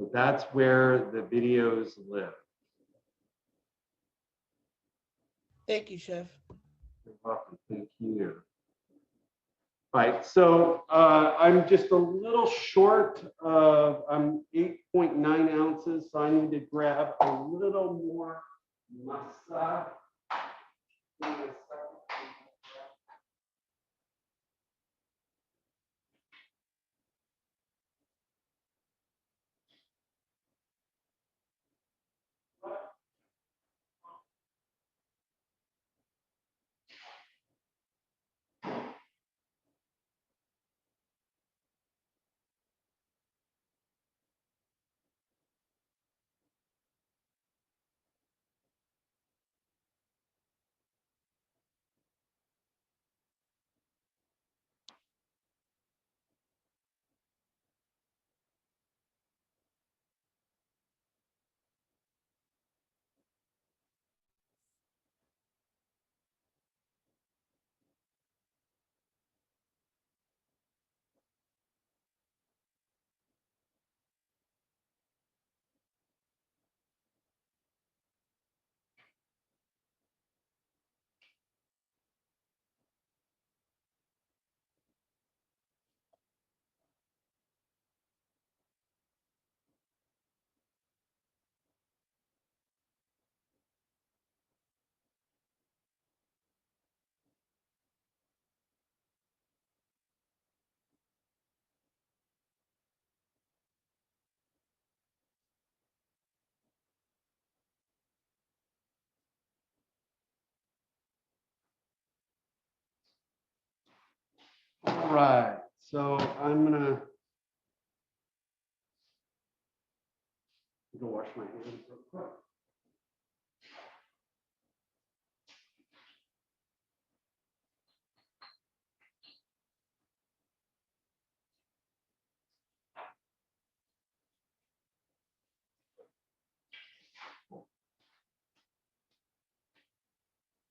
So that's where the videos live. Thank you, Chef. You're welcome. Thank you. Right, so I'm just a little short of, I'm 8.9 ounces, so I need to grab a little more masa. All right, so I'm gonna go wash my hands real quick.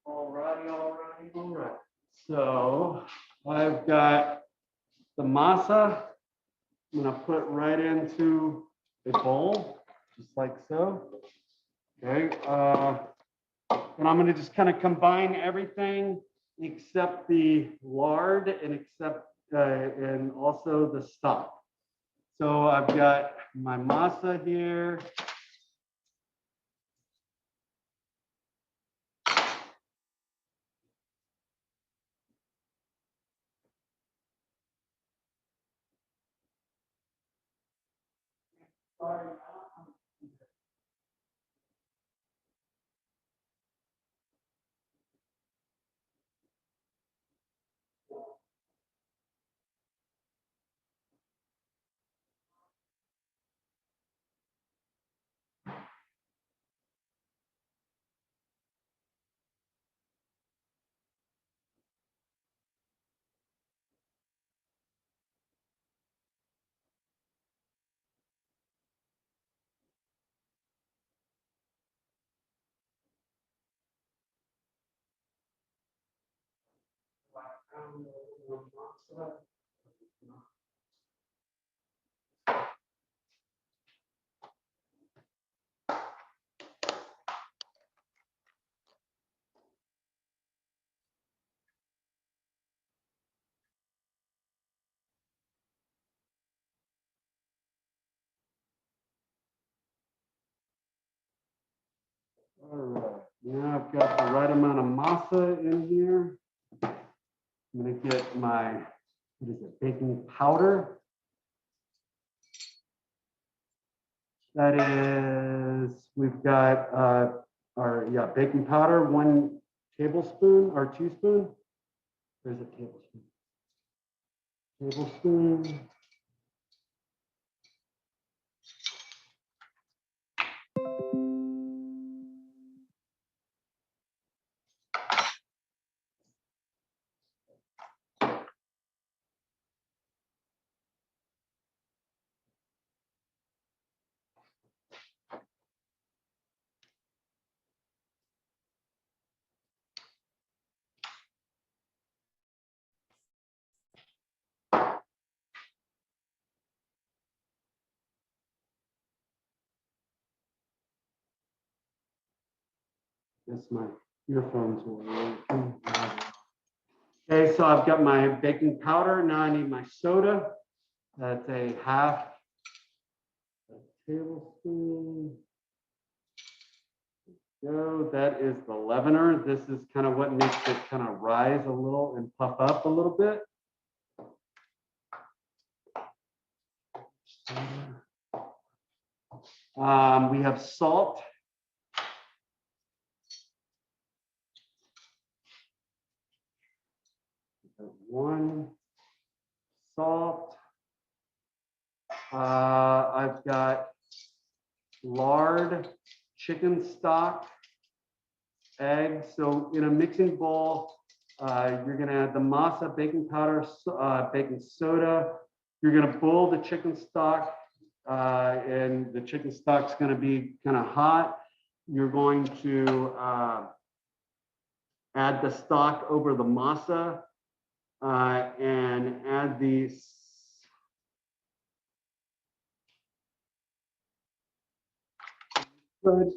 All right. So I've got the masa. I'm gonna put right into a bowl, just like so. Okay, and I'm gonna just kind of combine everything except the lard and also the stock. So I've got my masa here. All right, now I've got the right amount of masa in here. I'm gonna get my, what is it, baking powder. That is, we've got our baking powder, 1 tablespoon or teaspoon. There's a tablespoon. Tablespoon. guess my earphones will work. Okay, so I've got my baking powder. Now I need my soda. That's a half a tablespoon. Go. That is the leavener. This is kind of what makes it kind of rise a little and puff up a little bit. We have salt. One salt. I've got lard, chicken stock, eggs. So in a mixing bowl, you're gonna add the masa, baking powder, baking soda. You're gonna boil the chicken stock, and the chicken stock's gonna be kind of hot. You're going to add the stock over the masa and add these. Could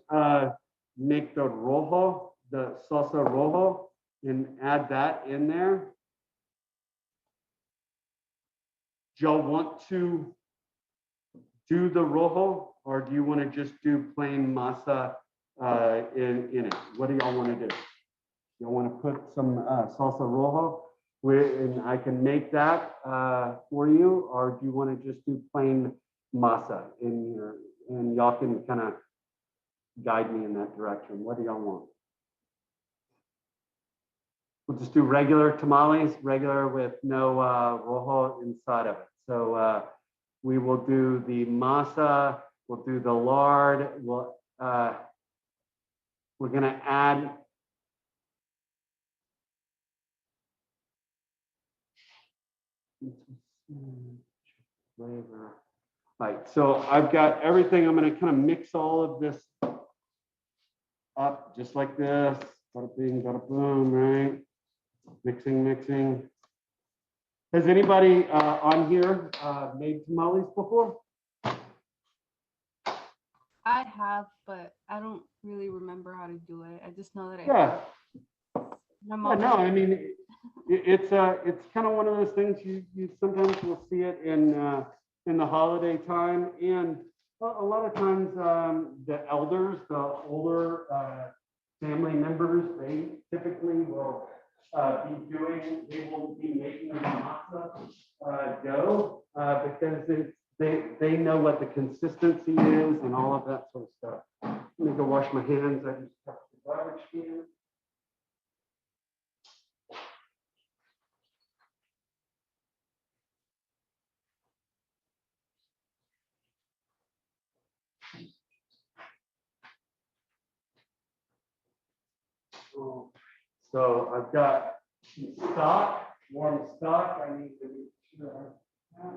make the rojo, the salsa rojo, and add that in there. Joe, want to do the rojo, or do you want to just do plain masa in it? What do y'all want to do? You want to put some salsa rojo, and I can make that for you, or do you want to just do plain masa in here? And y'all can kind of guide me in that direction. What do y'all want? We'll just do regular tamales, regular with no rojo inside of it. So we will do the masa, we'll do the lard, we're gonna add flavor. Right, so I've got everything. I'm gonna kind of mix all of this up just like this. Bada bing, bada boom, right? Mixing, mixing. Has anybody on here made tamales before? I have, but I don't really remember how to do it. I just know that I Yeah. my Yeah, mom. no, I mean, it's kind of one of those things you sometimes will see it in the holiday time, and a lot of times the elders, the older family members, they typically will they will be making the matzah dough because they know what the consistency is and all of that sort of stuff. Let me go wash my hands. I just touched the garbage can. So I've got some stock, warm stock. I need to make sure I have.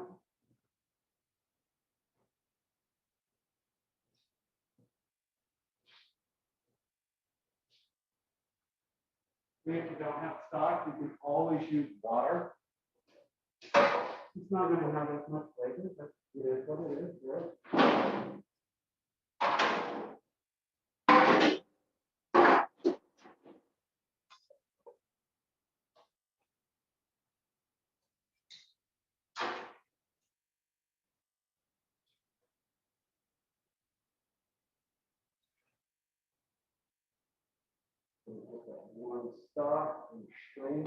If you don't have stock, you can always use water. It's not going to have as much flavor, but it is what it is, right? Warm stock and strain it.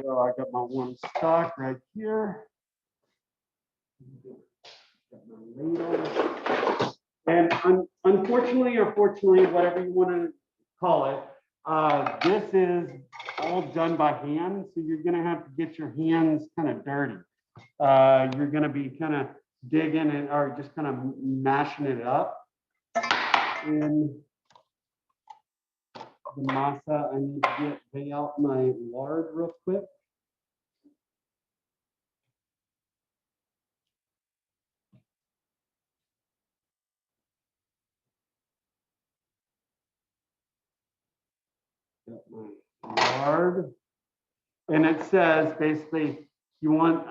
So I got my warm stock right here. Got my ladle. And unfortunately or fortunately, whatever you want to call it, this is all done by hand. So you're going to have to get your hands kind of dirty. You're going to be kind of digging it or just kind of mashing it up. In the masa, I need to lay out my lard real quick. Got my lard. And it says basically you want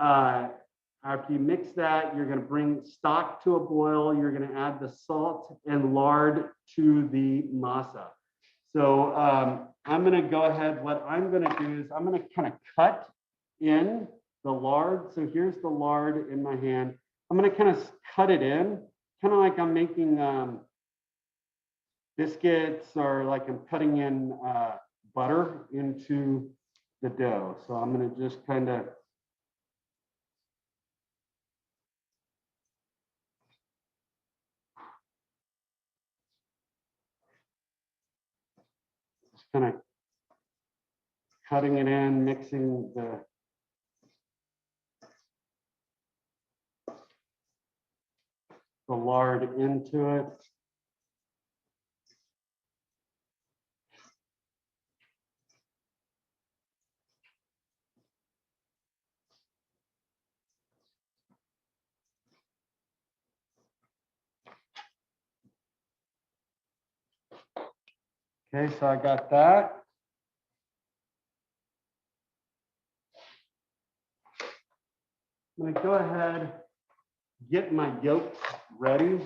After you mix that, you're going to bring stock to a boil. You're going to add the salt and lard to the masa. So I'm going to go ahead. What I'm going to do is I'm going to kind of cut in the lard. So here's the lard in my hand. I'm going to kind of cut it in, kind of like I'm making biscuits, or like I'm cutting in butter into the dough. So I'm going to just kind of cutting it in, mixing the lard into it. Okay, so I got that. I'm gonna go ahead, get my yolks ready,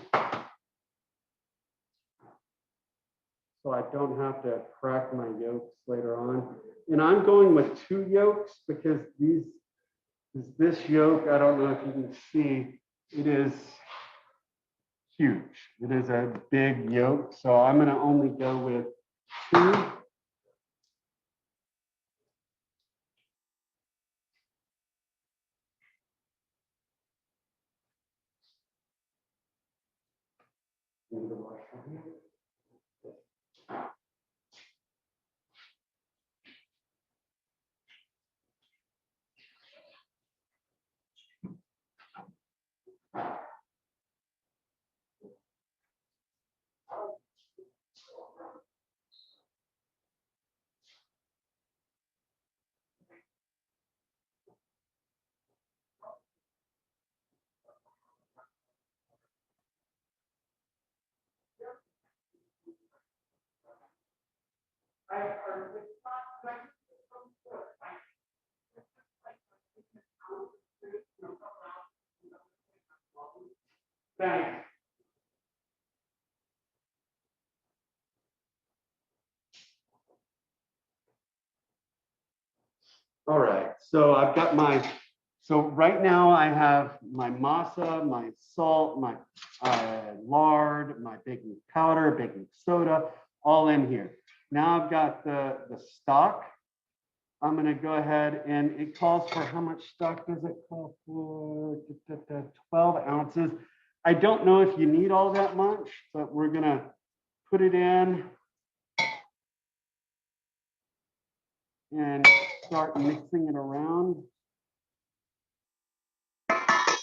so I don't have to crack my yolks later on. And I'm going with 2 yolks because this yolk, I don't know if you can see, it is huge. It is a big yolk, so I'm gonna only go with 2. Thanks. All right, so I've got so right now I have my masa, my salt, my lard, my baking powder, baking soda, all in here. Now I've got the stock. I'm gonna go ahead, and it calls for, how much stock does it call for? 12 ounces. I don't know if you need all that much, but we're gonna put it in and start mixing it around. I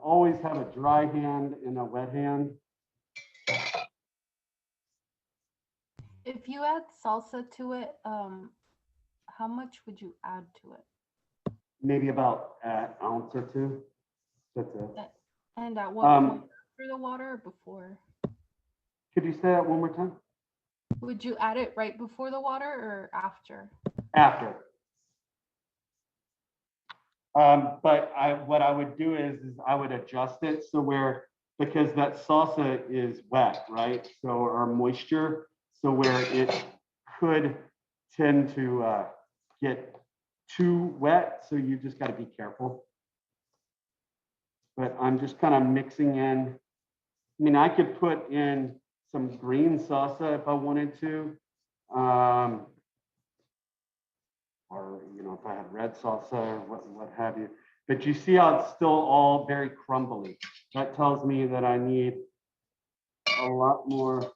always have a dry hand and a wet hand. If you add salsa to it, how much would you add to it? Maybe about an ounce or 2. That's it. And at what point, after the water or before? Could you say that one more time? Would you add it right before the water or after? After. But what I would do is I would adjust it so where, because that salsa is wet, right? So, or moisture, so where it could tend to get too wet. So you just got to be careful. But I'm just kind of mixing in. I mean, I could put in some green salsa if I wanted to. Or, you know, if I had red salsa or what have you. But you see how it's still all very crumbly. That tells me that I need a lot more.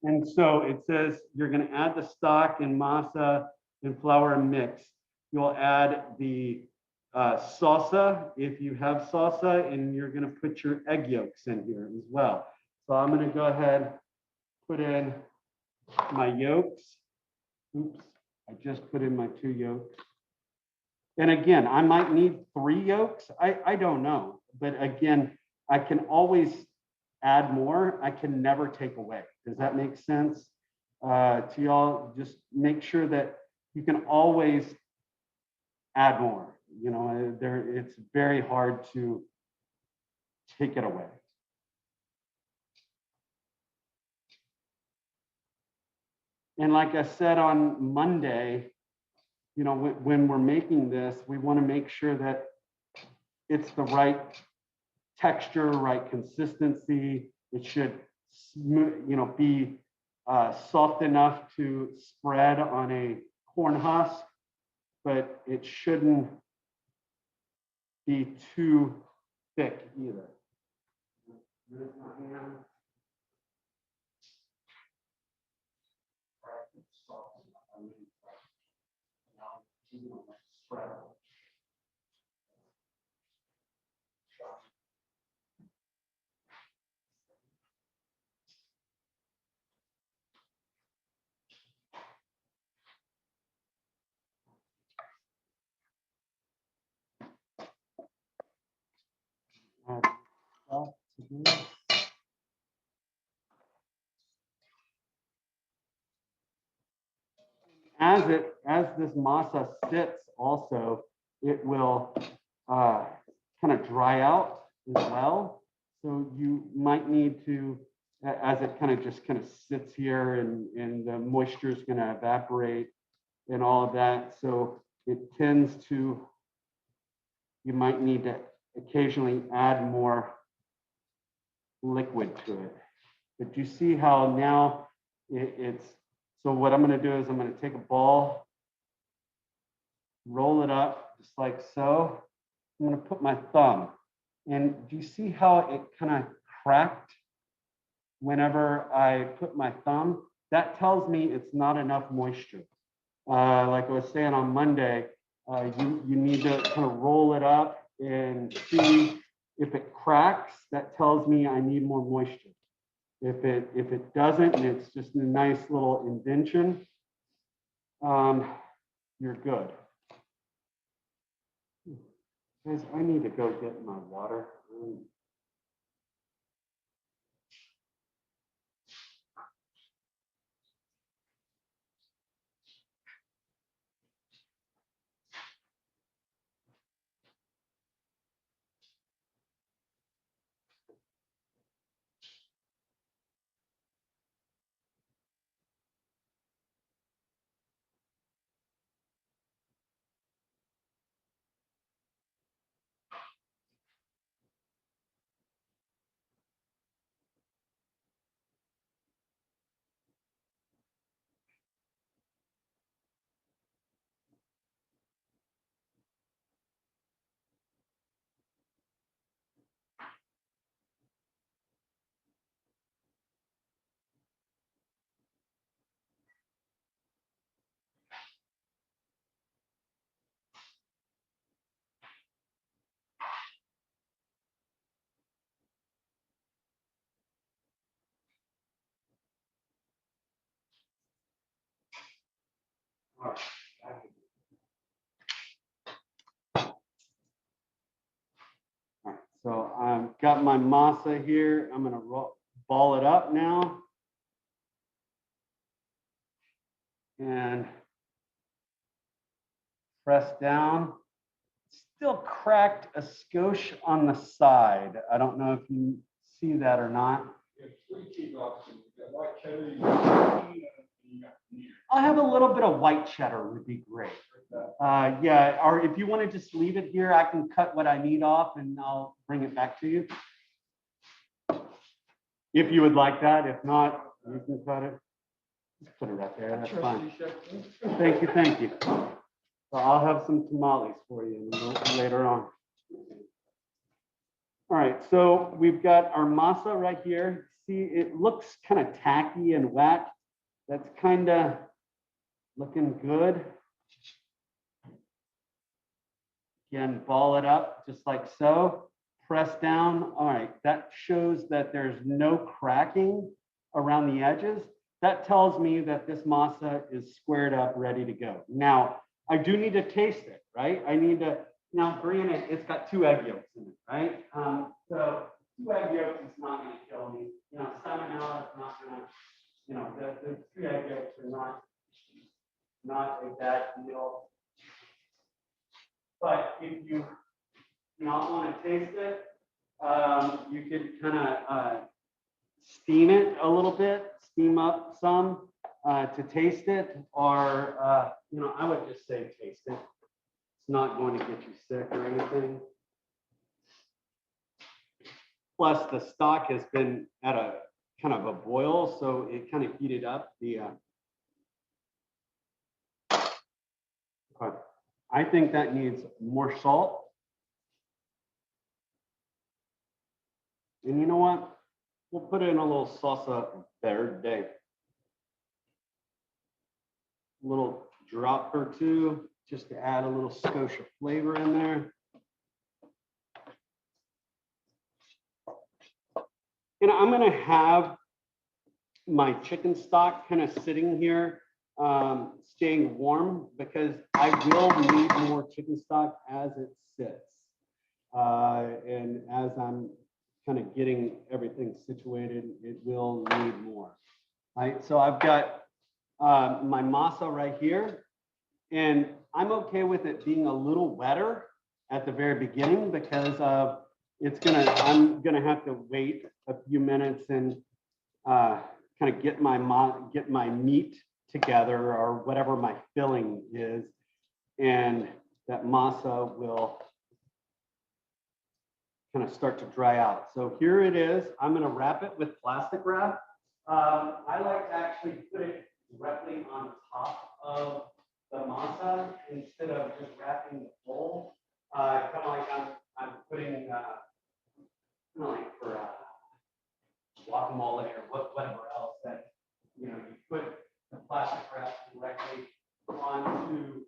And so it says you're going to add the stock and masa and flour and mix. You'll add the salsa if you have salsa, and you're going to put your egg yolks in here as well. So I'm going to go ahead, put in my yolks. Oops, I just put in my 2 yolks. And again, I might need 3 yolks. I don't know. But again, I can always add more. I can never take away. Does that make sense to y'all? Just make sure that you can always add more. You know, it's very hard to take it away. And like I said on Monday, you know, when we're making this, we want to make sure that it's the right texture, right consistency. It should, you know, be soft enough to spread on a corn husk, but it shouldn't be too thick either. As this masa sits also, it will kind of dry out as well. So you might need to, as it kind of sits here and the moisture is going to evaporate and all of that. So it tends to, you might need to occasionally add more liquid to it. But you see how now it's, so what I'm going to do is I'm going to take a ball, roll it up just like so. I'm going to put my thumb. And do you see how it kind of cracked whenever I put my thumb? That tells me it's not enough moisture. Like I was saying on Monday, you need to kind of roll it up and see if it cracks. That tells me I need more moisture. If it doesn't, and it's just a nice little indentation, you're good. Guys, I need to go get my water. All right, so I've got my masa here. I'm gonna ball it up now. And press down. Still cracked a skosh on the side. I don't know if you see that or not. I'll have a little bit of white cheddar would be great. Yeah, or if you want to just leave it here, I can cut what I need off and I'll bring it back to you. If you would like that. If not, you can cut it. Just put it right there. That's fine. Thank you. Thank you. So I'll have some tamales for you later on. All right, so we've got our masa right here. See, it looks kind of tacky and wet. That's kind of looking good. Again, ball it up just like so. Press down. All right, that shows that there's no cracking around the edges. That tells me that this masa is squared up, ready to go. Now, I do need to taste it, right? I need to, now granted, it's got 2 egg yolks in it, right? So 2 egg yolks is not gonna kill me. You know, salmonella is not gonna, you know, the 2 egg yolks are not a bad deal. But if you not want to taste it, you could kind of steam it a little bit, steam up some to taste it, or I would just say taste it. It's not going to get you sick or anything. Plus, the stock has been at a kind of a boil, so it kind of heated up the. I think that needs more salt. And you know what? We'll put in a little salsa verde. A little drop or two, just to add a little Scotia flavor in there. And I'm gonna have my chicken stock kind of sitting here, staying warm, because I will need more chicken stock as it sits. And as I'm kind of getting everything situated, it will need more. Right, so I've got my masa right here, and I'm okay with it being a little wetter at the very beginning because I'm gonna have to wait a few minutes and kind of get my meat together, or whatever my filling is, and that masa will kind of start to dry out. So here it is. I'm going to wrap it with plastic wrap. I like to actually put it directly on top of the masa instead of just wrapping the bowl. Kind of like I'm putting kind of like for guacamole or whatever else that you put the plastic wrap directly onto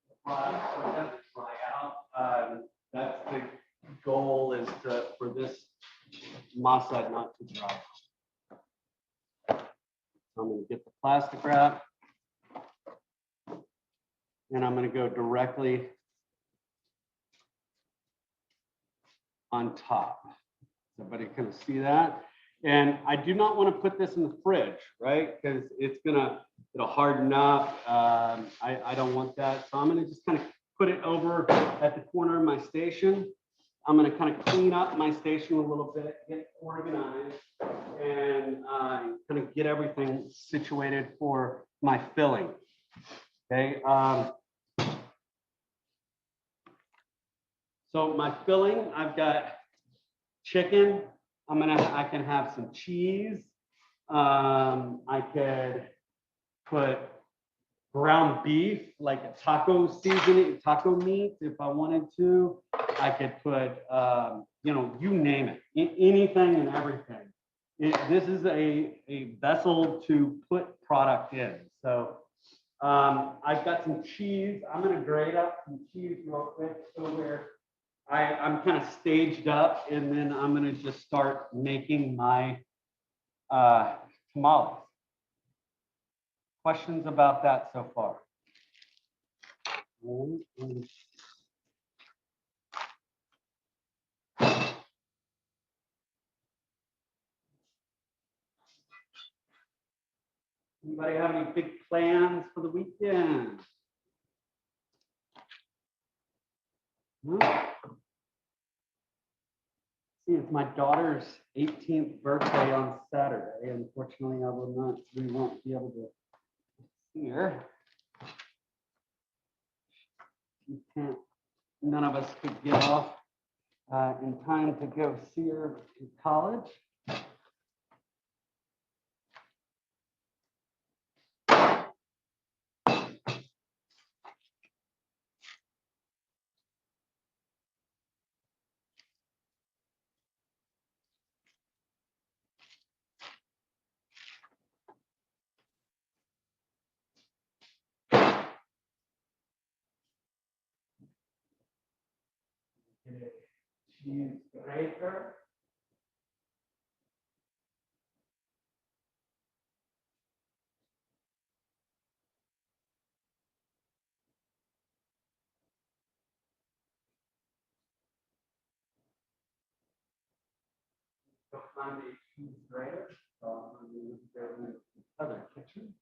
the product so it doesn't dry out. That's the goal, is for this masa not to dry. So I'm going to get the plastic wrap, and I'm going to go directly on top. Everybody kind of see that? And I do not want to put this in the fridge, right? Because it'll harden up. I don't want that. So I'm going to just kind of put it over at the corner of my station. I'm going to kind of clean up my station a little bit, get organized, and kind of get everything situated for my filling. Okay. So my filling, I've got chicken. I can have some cheese. I could put ground beef, like a taco seasoning, taco meat, if I wanted to. I could put, you name it, anything and everything. This is a vessel to put product in. So I've got some cheese. I'm going to grate up some cheese real quick so where I'm kind of staged up, and then I'm going to just start making my tamales. Questions about that so far? Anybody have any big plans for the weekend? See, it's my daughter's 18th birthday on Saturday. Unfortunately, we won't be able to see her. None of us could get off in time to go see her to college. Cheese grater. Go find a cheese grater. So I'm going to go in the other kitchen.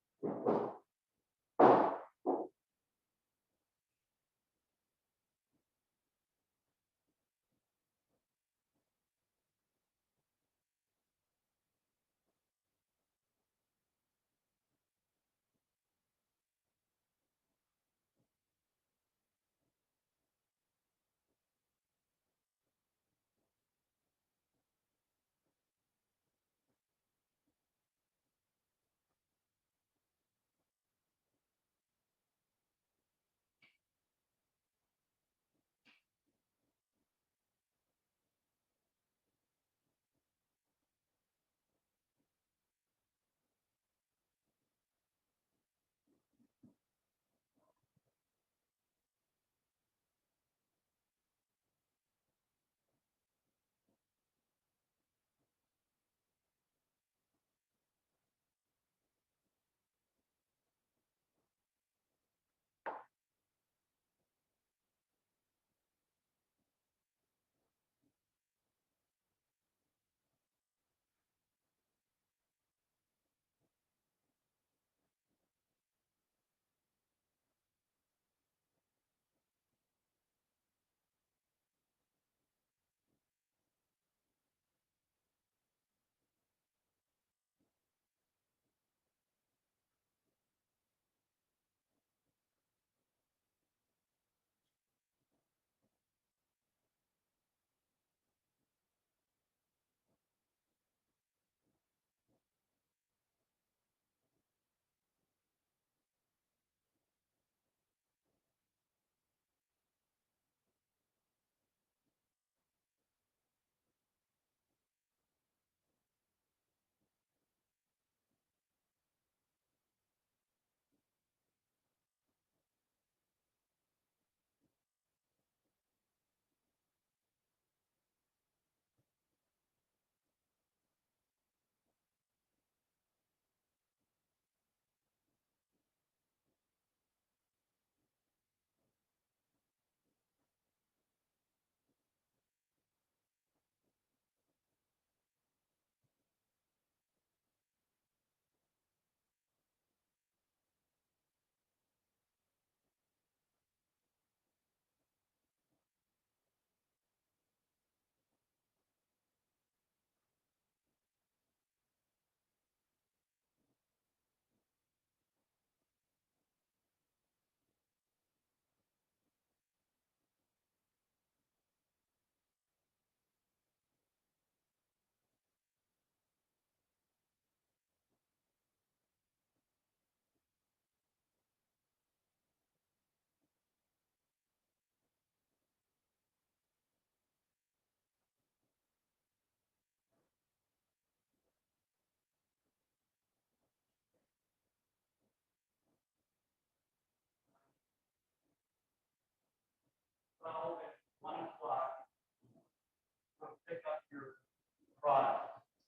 product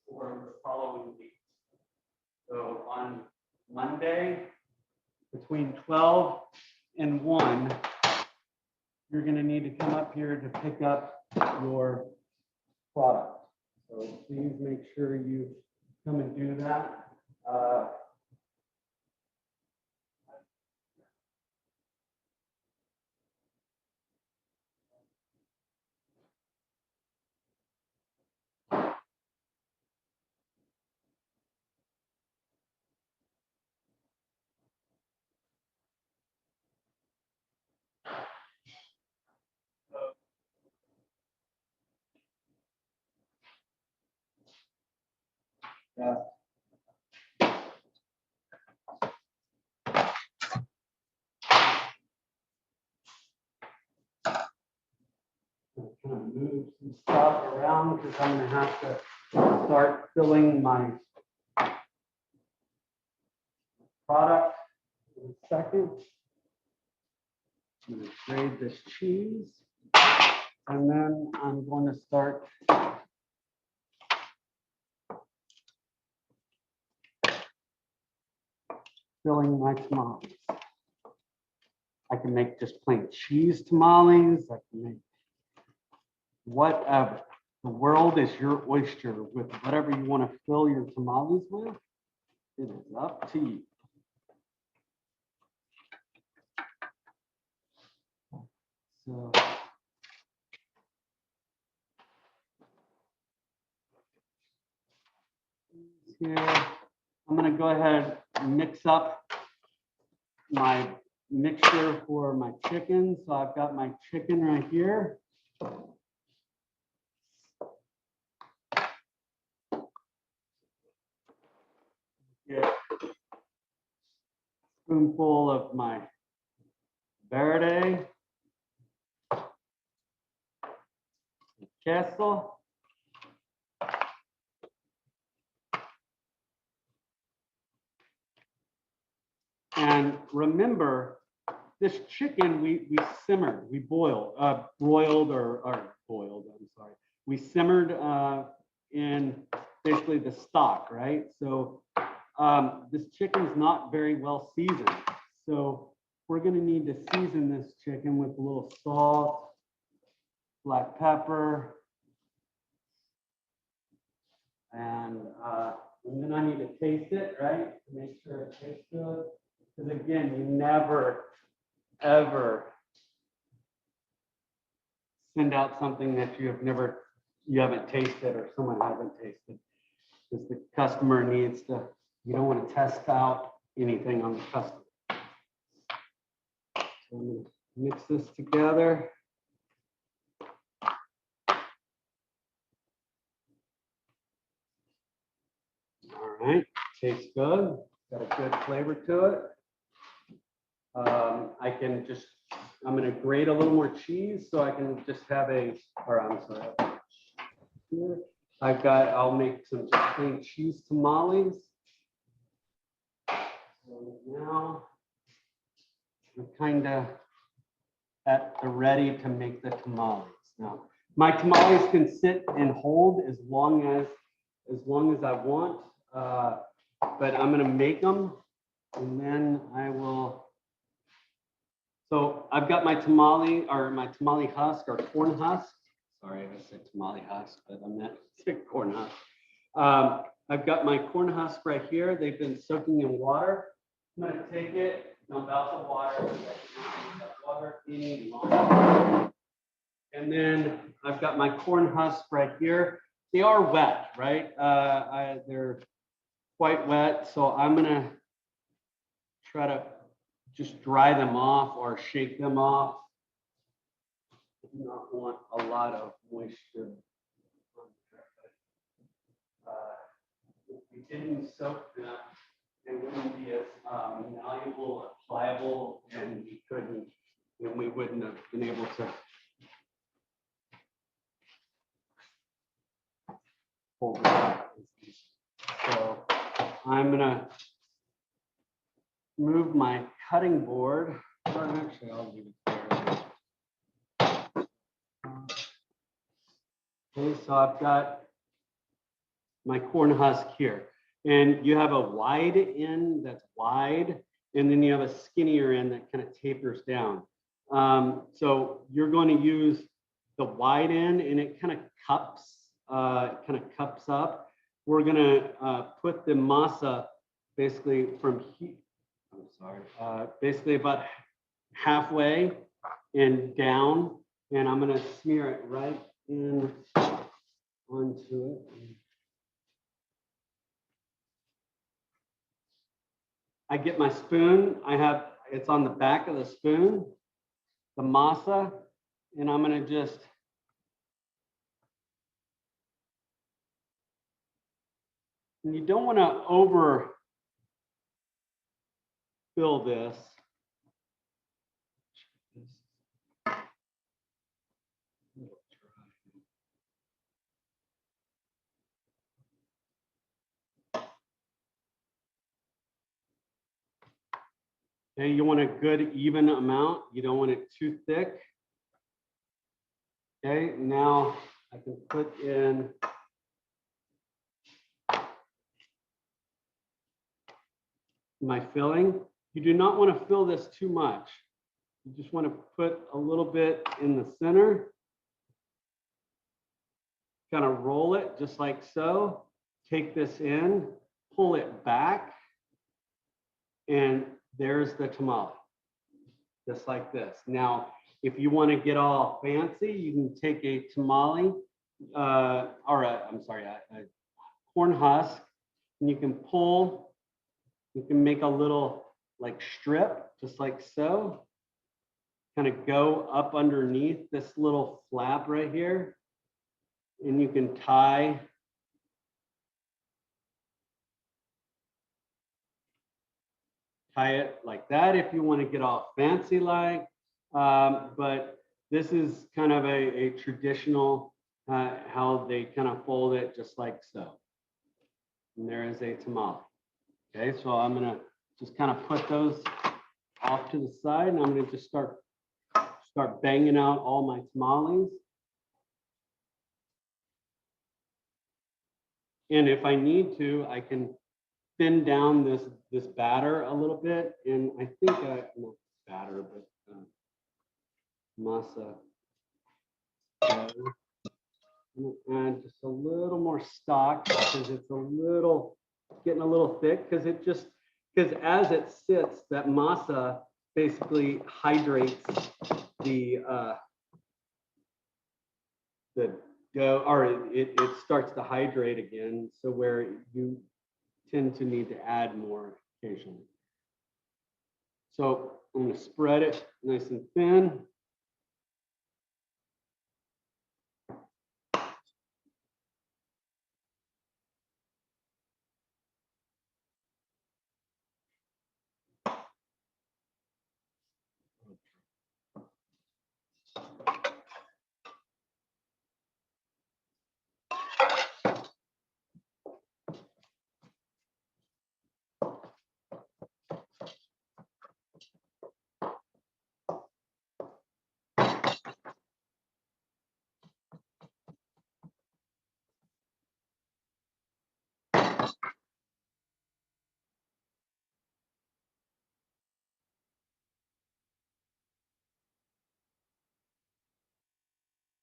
for the following week. So on Monday, between 12 and 1, you're going to need to come up here to pick up your product. So please make sure you come and do that. Yeah. I'm gonna move some stuff around because I'm gonna have to start filling my product in a second. I'm gonna grade this cheese, and then I'm going to start filling my tamales. I can make just plain cheese tamales. I can make whatever. The world is your oyster with whatever you want to fill your tamales with. It is up to you. So here, I'm going to go ahead and mix up my mixture for my chicken. So I've got my chicken right here. Get a spoonful of my verde, queso, and remember, this chicken we simmered, we boiled, broiled or boiled. I'm sorry, we simmered in basically the stock, right? So this chicken's not very well seasoned. So we're going to need to season this chicken with a little salt, black pepper, and then I need to taste it, right? To make sure it tastes good. Because again, you never, ever send out something that you haven't tasted or someone hasn't tasted. Because the customer needs to, you don't want to test out anything on the customer. So I'm going to mix this together. All right, tastes good. Got a good flavor to it. I'm going to grate a little more cheese so I can just have I'll make some just plain cheese tamales. So now I'm kind of at the ready to make the tamales. Now, my tamales can sit and hold as long as I want, but I'm going to make them, and then I will. So I've got my tamale husk or corn husk. Sorry, I said tamale husk, but I meant corn husk. I've got my corn husk right here. They've been soaking in water. I'm going to take it, dump out the water, and then I've got my corn husk right here. They are wet, right? They're quite wet, so I'm going to try to just dry them off or shake them off. I do not want a lot of moisture. If we didn't soak them, they wouldn't be as malleable or pliable, and we wouldn't have been able to pull it out. So I'm gonna move my cutting board. Or actually, I'll leave it there. Okay, so I've got my corn husk here. And you have a wide end that's wide, and then you have a skinnier end that kind of tapers down. So you're going to use the wide end, and it kind of cups up. We're going to put the masa basically from here. I'm sorry, basically about halfway and down, and I'm going to smear it right in onto it. I get my spoon. It's on the back of the spoon, the masa, and I'm going to just and you don't want to over fill this. Okay, you want a good even amount. You don't want it too thick. Okay, now I can put in my filling. You do not want to fill this too much. You just want to put a little bit in the center. Kind of roll it just like so. Take this in, pull it back, and there's the tamale, just like this. Now, if you want to get all fancy, you can take a tamale, a corn husk, and you can pull, you can make a little like strip, just like so. Kind of go up underneath this little flap right here, and you can tie it like that if you want to get all fancy like, but this is kind of a traditional how they kind of fold it just like so. And there is a tamale. Okay, so I'm gonna just kind of put those off to the side, and I'm gonna just start banging out all my tamales. And if I need to, I can thin down this batter a little bit, and I think not batter, but masa. I'm gonna add just a little more stock because it's getting a little thick because as it sits, that masa basically hydrates the dough, or it starts to hydrate again, so where you tend to need to add more occasionally. So I'm going to spread it nice and thin.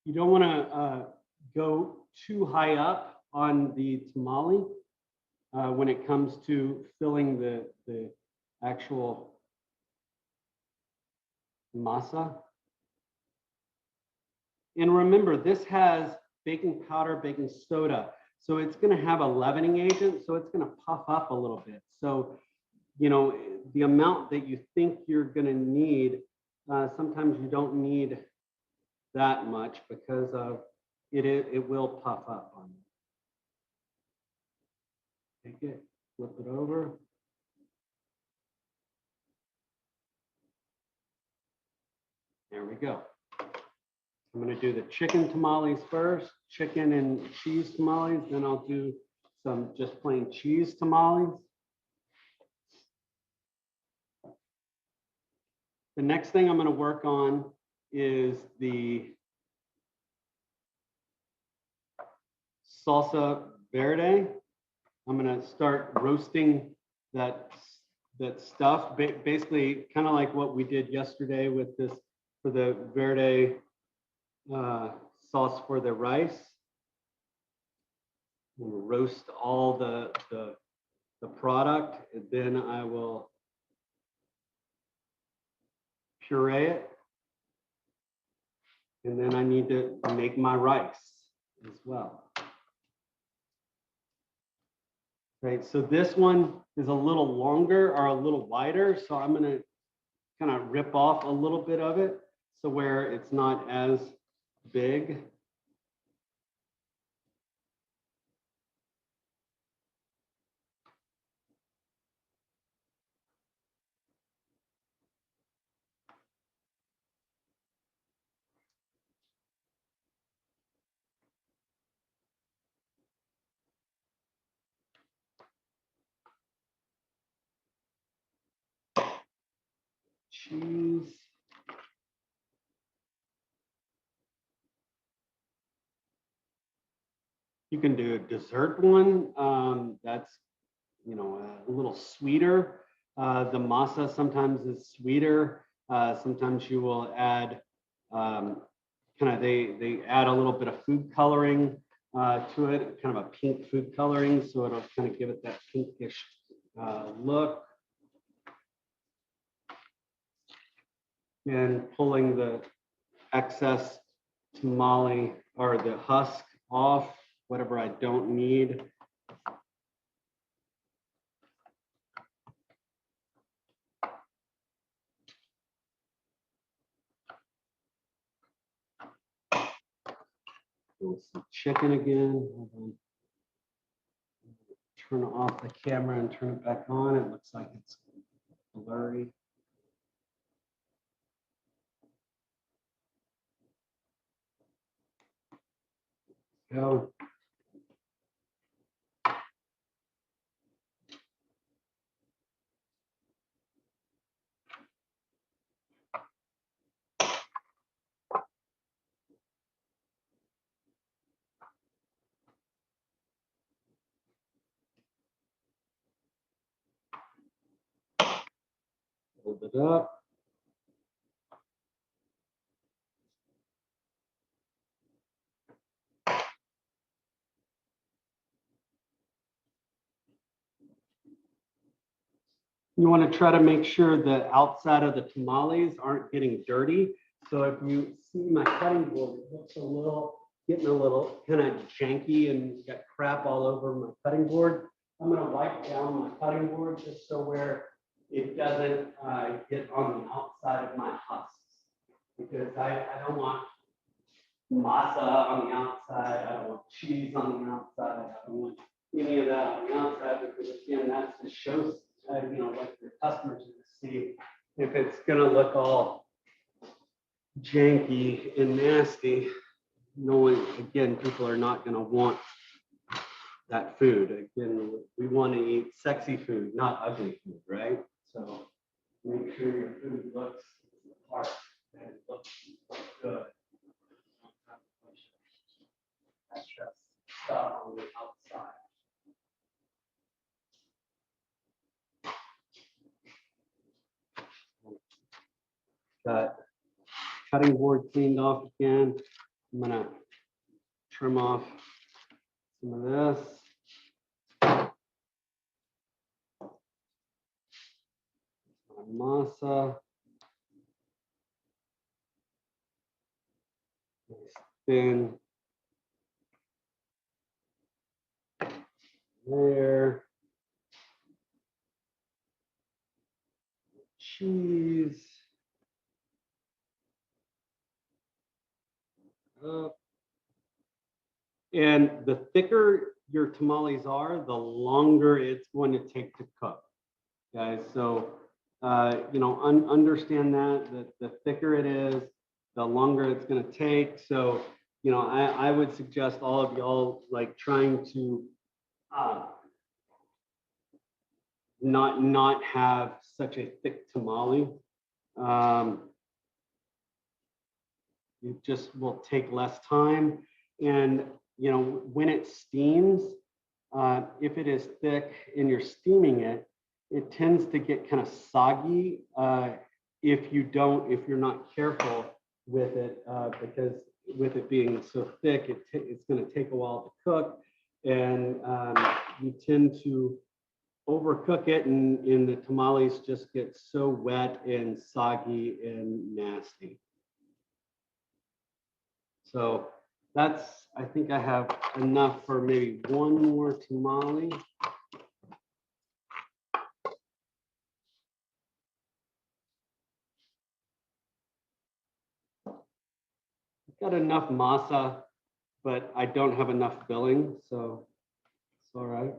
You don't want to go too high up on the tamale when it comes to filling the actual masa. And remember, this has baking powder, baking soda. So it's going to have a leavening agent. So it's going to puff up a little bit. So, you know, the amount that you think you're going to need, sometimes you don't need that much because of it will puff up on you. Take it, flip it over. There we go. I'm going to do the chicken tamales first, chicken and cheese tamales, then I'll do some just plain cheese tamales. The next thing I'm going to work on is the salsa verde. I'm gonna start roasting that stuff, basically kind of like what we did yesterday with this for the verde sauce for the rice. We'll roast all the product, and then I will puree it. And then I need to make my rice as well. Right, so this one is a little longer or a little wider, so I'm gonna kind of rip off a little bit of it so where it's not as big. Cheese. You can do a dessert one. That's, you know, a little sweeter. The masa sometimes is sweeter. Sometimes you will add kind of they add a little bit of food coloring to it, kind of a pink food coloring, so it'll kind of give it that pinkish look. And pulling the excess tamale or the husk off, whatever I don't need. Some chicken again. Hold on. Turn off the camera and turn it back on. It looks like it's blurry. Go. Hold it up. You want to try to make sure the outside of the tamales aren't getting dirty. So if you see my cutting board, it looks getting a little kind of janky and got crap all over my cutting board. I'm going to wipe down my cutting board just so where it doesn't get on the outside of my husks, because I don't want masa on the outside. I don't want cheese on the outside. I don't want any of that on the outside, because again, that's the shows, you know, what your customers are going to see. If it's going to look all janky and nasty, knowing again, people are not going to want that food. Again, we want to eat sexy food, not ugly food, right? So make sure your food looks the part and it looks good. Extra stuff on the outside. Got cutting board cleaned off again. I'm gonna trim off some of this. Masa. Thin. There. Cheese. Up. And the thicker your tamales are, the longer it's going to take to cook, guys. So, you know, understand that the thicker it is, the longer it's going to take. So, you know, I would suggest all of y'all like trying to not have such a thick tamale. It just will take less time. And, you know, when it steams, if it is thick and you're steaming it, it tends to get kind of soggy if you're not careful with it, because with it being so thick, it's going to take a while to cook, and you tend to overcook it, and the tamales just get so wet and soggy and nasty. So I think I have enough for maybe one more tamale. I've got enough masa, but I don't have enough filling, so it's all right.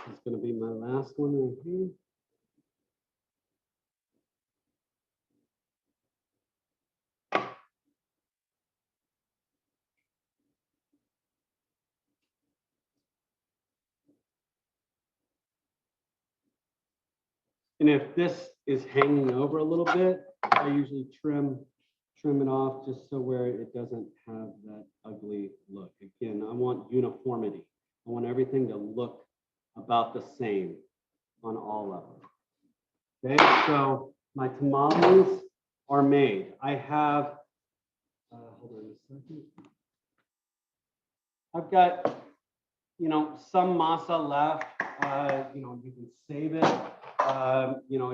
This is going to be my last one right here. And if this is hanging over a little bit, I usually trim it off just so where it doesn't have that ugly look. Again, I want uniformity. I want everything to look about the same on all of them. Okay, so my tamales are made. I have, hold on a second. I've got, some masa left. You can save it.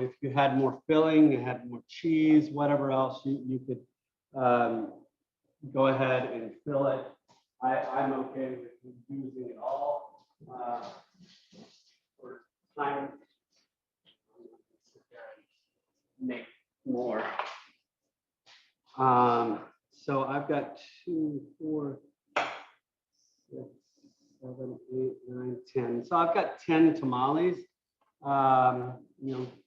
If you had more filling, you had more cheese, whatever else, you could go ahead and fill it. I'm okay with using it all for time. Make more. So I've got 2, 4, 6, 7, 8, 9, 10. So I've got 10 tamales.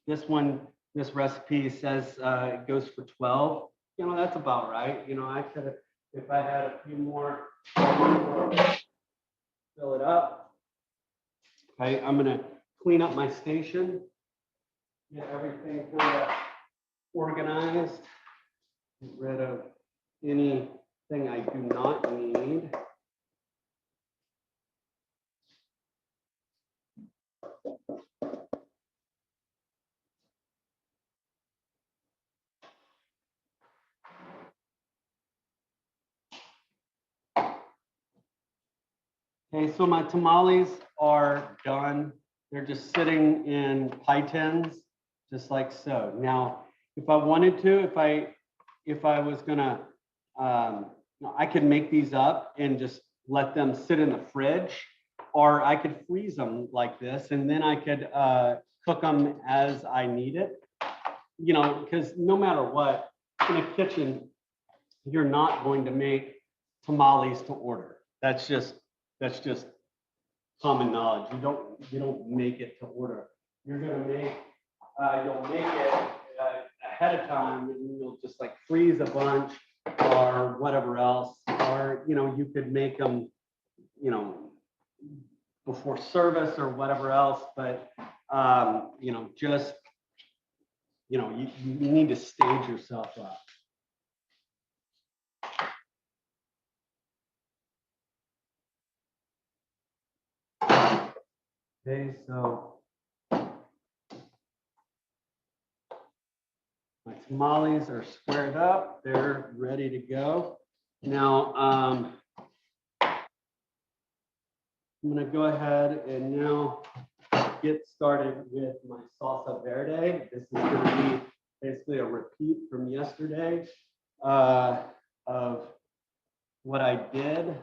This recipe says it goes for 12. That's about right. I could have, if I had a few more, fill it up. Okay, I'm gonna clean up my station, get everything kind of organized, get rid of anything I do not need. Okay, so my tamales are done. They're just sitting in pie tins, just like so. Now, if I wanted to, if I was gonna, I could make these up and just let them sit in the fridge, or I could freeze them like this, and then I could cook them as I need it. Because no matter what, in a kitchen, you're not going to make tamales to order. That's just common knowledge. You don't make it to order. You'll make it ahead of time, and you'll just like freeze a bunch or whatever else, or you could make them before service or whatever else, but you need to stage yourself up. Okay, so my tamales are squared up. They're ready to go. Now, I'm going to go ahead and now get started with my salsa verde. This is going to be basically a repeat from yesterday of what I did.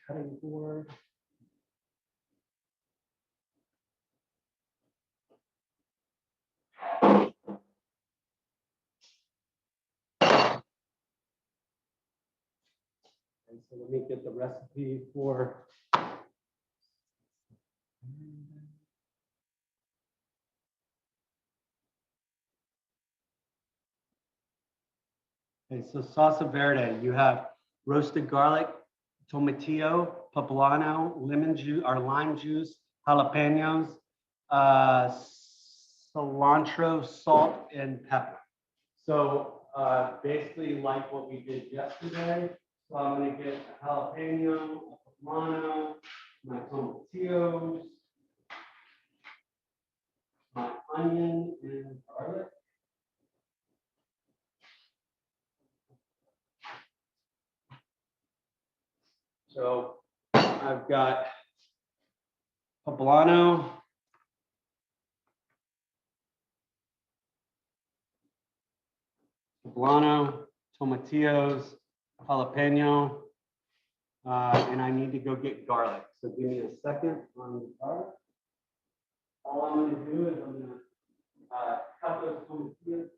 Cutting board. And so let me get the recipe for. Okay, so salsa verde, you have roasted garlic, tomatillo, poblano, lemon juice or lime juice, jalapenos, cilantro, salt, and pepper. So basically like what we did yesterday. So I'm gonna get a jalapeno, a poblano, my tomatillos, my onion and garlic. So I've got poblano, tomatillos, jalapeno, and I need to go get garlic. So give me a second on the garlic. All I'm going to do is I'm going to cut those tomatillos.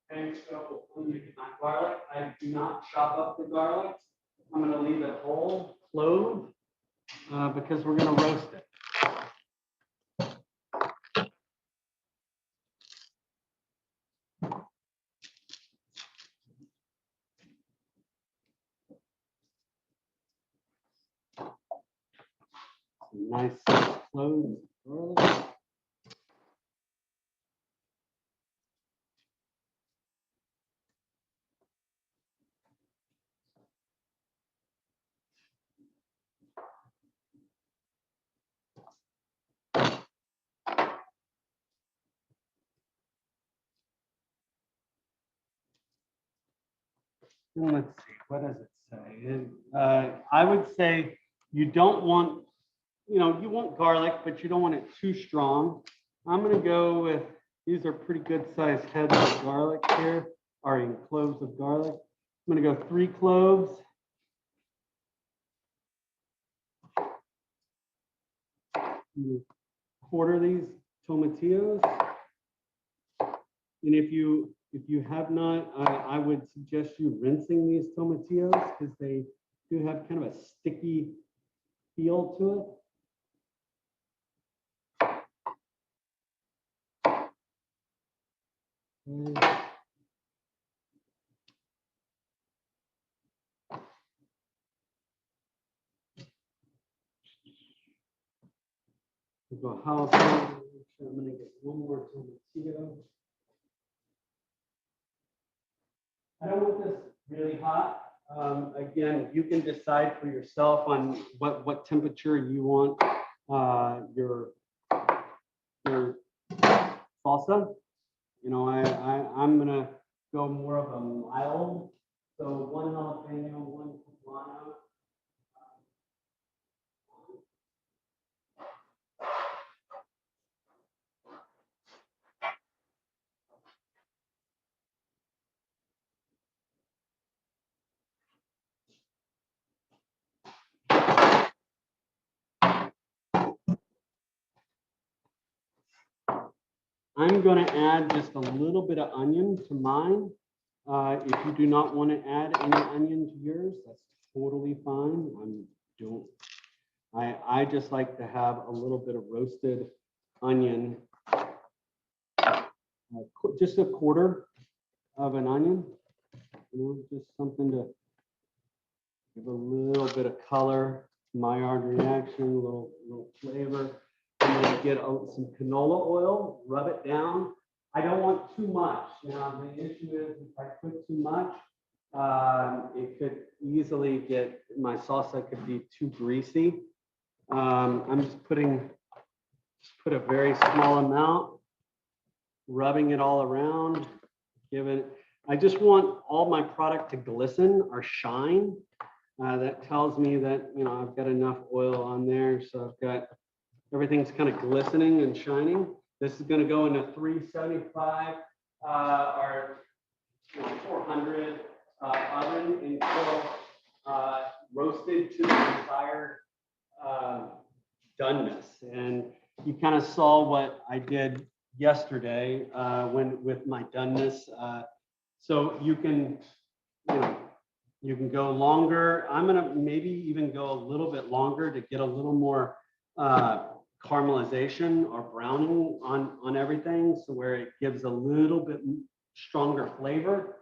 Okay, so I'm going to get my garlic. I do not chop up the garlic. I'm going to leave it whole, clove, because we're going to roast it. Nice cloves of garlic. And let's see, what does it say? I would say you don't want, you want garlic, but you don't want it too strong. I'm going to go with, these are pretty good sized heads of garlic here, or in cloves of garlic. I'm going to go 3 cloves. Quarter these tomatillos. And if you have not, I would suggest you rinsing these tomatillos because they do have kind of a sticky feel to it. We'll go jalapeno. I'm going to get one more tomatillo. I don't want this really hot. Again, you can decide for yourself on what temperature you want your salsa. I'm gonna go more of a mild. So 1 jalapeno, 1 poblano. I'm going to add just a little bit of onion to mine. If you do not want to add any onion to yours, that's totally fine. I just like to have a little bit of roasted onion, just a quarter of an onion, just something to give a little bit of color, Maillard reaction, a little flavor. I'm going to get some canola oil, rub it down. I don't want too much. Now, the issue is if I put too much, it could easily get, my salsa could be too greasy. I'm just put a very small amount, rubbing it all around, I just want all my product to glisten or shine. That tells me that, I've got enough oil on there. So I've got, everything's kind of glistening and shining. This is going to go in a 375 or 400 oven until roasted to the desired doneness. And you kind of saw what I did yesterday with my doneness. So you can go longer. I'm gonna maybe even go a little bit longer to get a little more caramelization or browning on everything, so where it gives a little bit stronger flavor.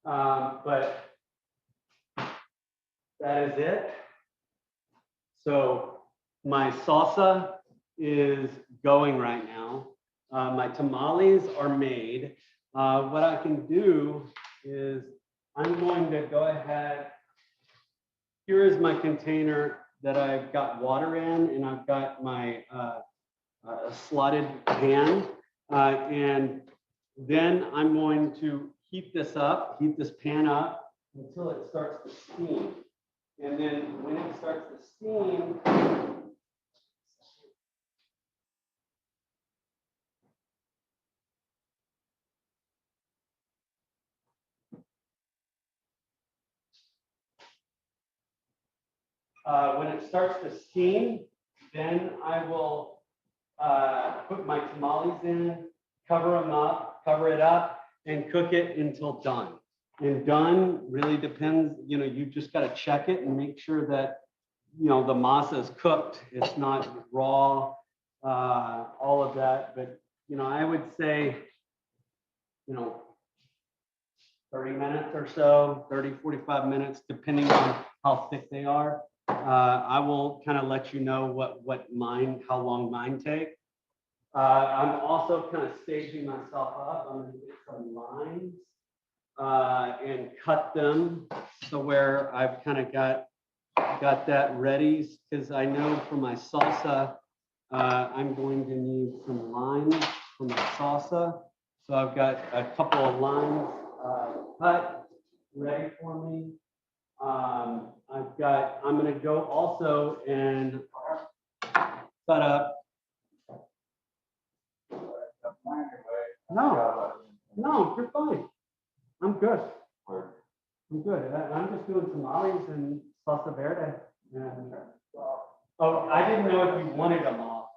But that is it. So my salsa is going right now. My tamales are made. What I can do is I'm going to go ahead. Here is my container that I've got water in, and I've got my slotted pan. And then I'm going to heat this pan up until it starts to steam. And then when it starts to steam, then I will put my tamales in, cover it up, and cook it until done. And done really depends, you just got to check it and make sure that, the masa is cooked. It's not raw, all of that. But, I would say, 30 minutes or so, 30, 45 minutes, depending on how thick they are. I will kind of let you know how long mine take. I'm also kind of staging myself up. I'm going to get some lines and cut them so where I've kind of got that ready, because I know for my salsa, I'm going to need some lines for my salsa. So I've got a couple of lines cut, ready for me. I'm going to go also and cut up. No, you're fine. I'm good. I'm good. I'm just doing tamales and salsa verde. Oh, I didn't know if you wanted them off.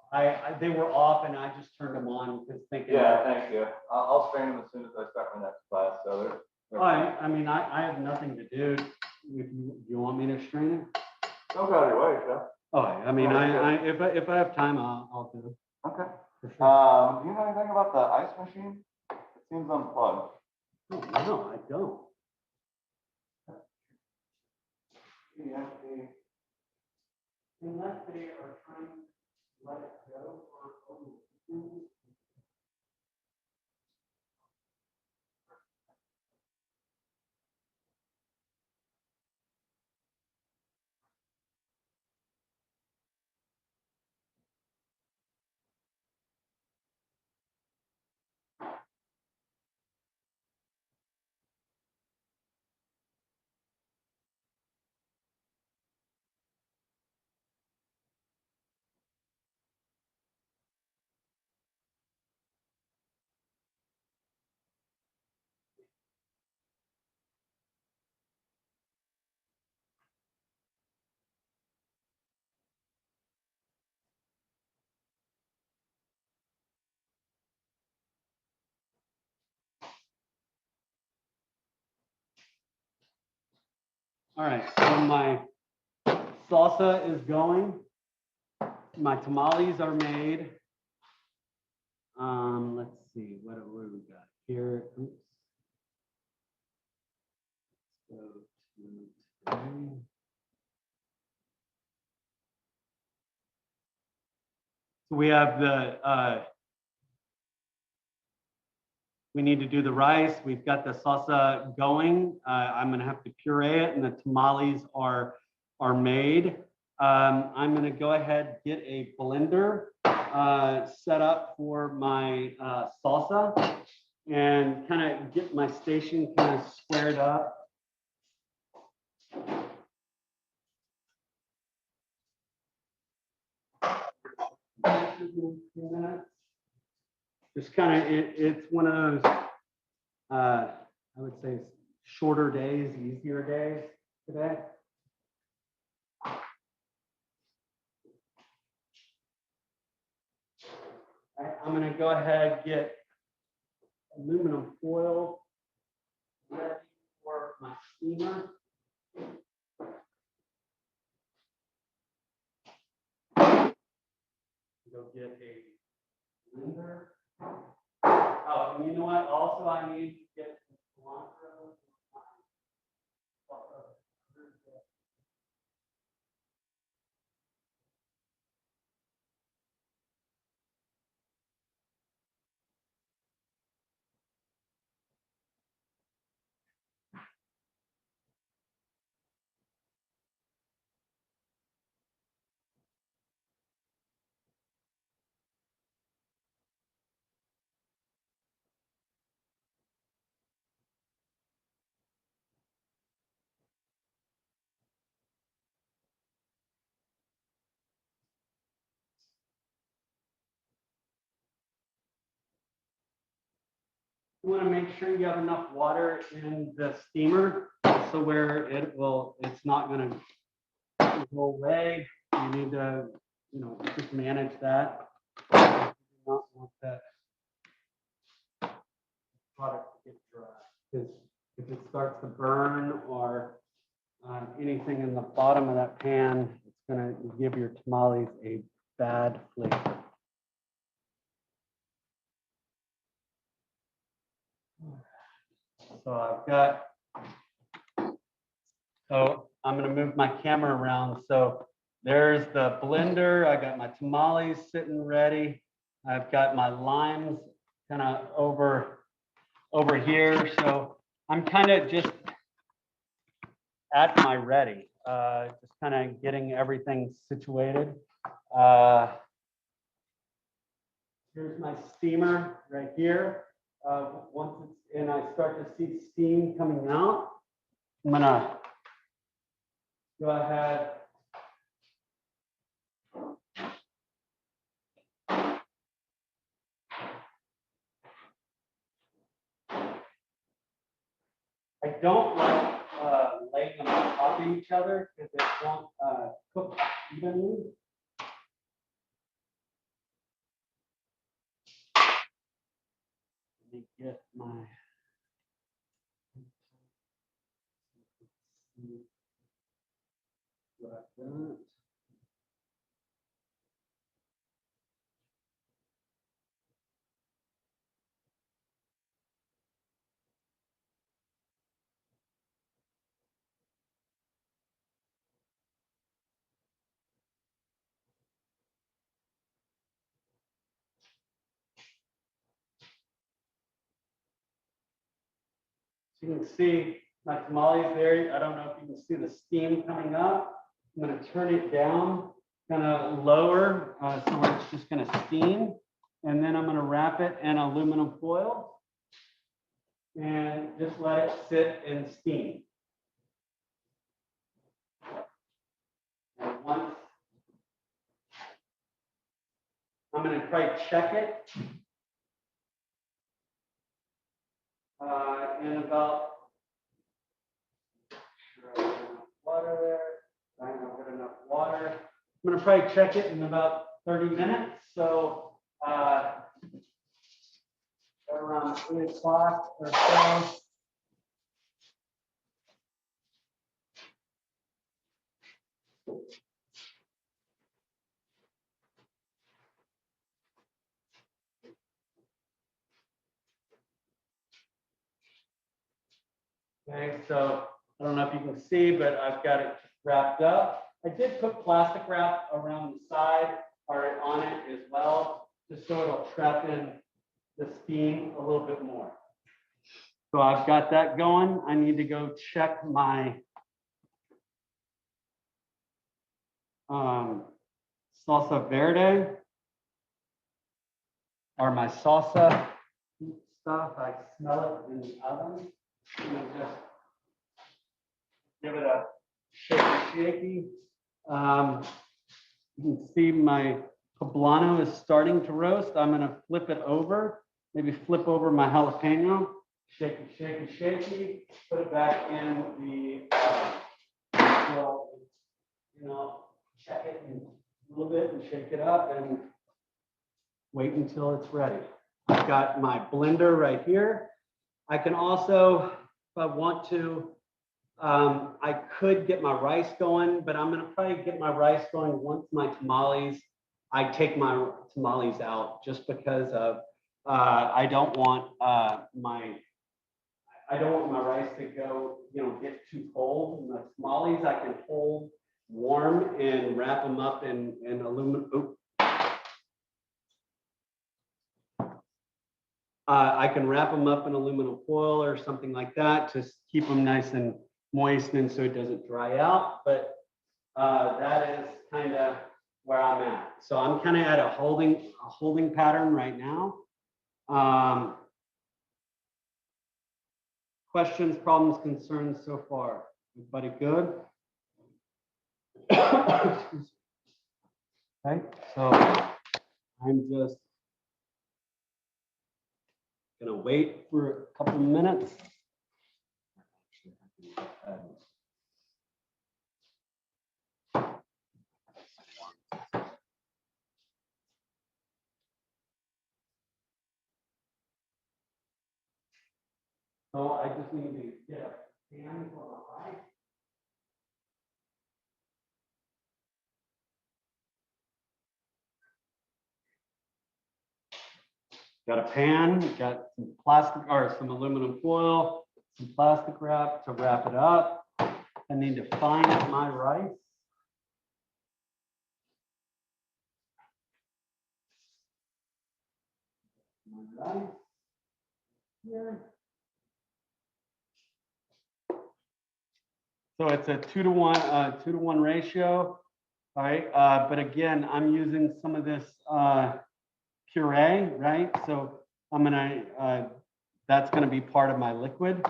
They were off, and I just turned them on because thinking. Yeah, thank you. I'll strain them as soon as I start my next class. So I have nothing to do. If you want me to strain it? don't go out of your way, Jeff. If I have time, I'll do it. Okay. For sure. Do you know anything about the ice machine? It seems unplugged. No, I don't. Yeah. Unless they are trying to let it go or. All right, so my salsa is going. My tamales are made. Let's see, what do we got here? Oops. Let's go to today. So we have the, we need to do the rice. We've got the salsa going. I'm gonna have to puree it, and the tamales are made. I'm gonna go ahead, get a blender set up for my salsa and kind of get my station kind of squared up. Just kind of, it's one of those, I would say, shorter days, easier days today. I'm going to go ahead, get aluminum foil ready for my steamer. Go get a blender. Oh, and you know what? Also, I need to get some cilantro. You want to make sure you have enough water in the steamer so where it's not going to go away. You need to, just manage that. You do not want that product to get dry, because if it starts to burn or anything in the bottom of that pan, it's going to give your tamales a bad flavor. So I'm going to move my camera around. So there's the blender. I got my tamales sitting ready. I've got my limes kind of over here. So I'm kind of just at my ready, just kind of getting everything situated. Here's my steamer right here. Once it's in, I start to see steam coming out. I'm gonna go ahead. I don't like laying them on top of each other because they won't cook evenly. Let me get my like that. So you can see my tamales there. I don't know if you can see the steam coming up. I'm going to turn it down, kind of lower, so where it's just going to steam. And then I'm going to wrap it in aluminum foil and just let it sit and steam. And once I'm going to probably check it in about water there. I don't get enough water. I'm going to probably check it in about 30 minutes. So around 8 o'clock or so. Okay, so I don't know if you can see, but I've got it wrapped up. I did put plastic wrap around the side or on it as well, just so it'll trap in the steam a little bit more. So I've got that going. I need to go check my salsa verde or my salsa stuff. I smell it in the oven. And just give it a shaky. You can see my poblano is starting to roast. I'm going to flip it over, maybe flip over my jalapeno. Shaky. Put it back in the, check it a little bit and shake it up and wait until it's ready. I've got my blender right here. I can also, if I want to, I could get my rice going, but I'm gonna probably get my rice going once my tamales, I take my tamales out just because of, I don't want my rice to go, get too cold. My tamales I can hold warm and wrap them up in aluminum. I can wrap them up in aluminum foil or something like that to keep them nice and moist and so it doesn't dry out. But that is kind of where I'm at. So I'm kind of at a holding pattern right now. Questions, problems, concerns so far? Everybody good? Okay, so I'm just gonna wait for a couple of minutes. So I just need to get a pan for my rice. Got a pan, got some plastic or some aluminum foil, some plastic wrap to wrap it up. I need to find my rice. My rice here. So it's a 2-to-1 ratio. All right, but again, I'm using some of this puree, right? So I'm gonna, that's gonna be part of my liquid.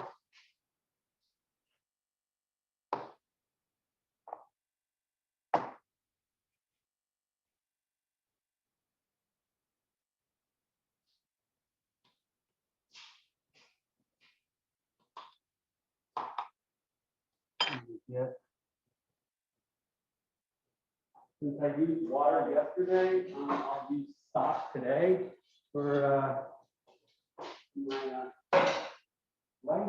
Since I used water yesterday, I'll use stock today for my rice.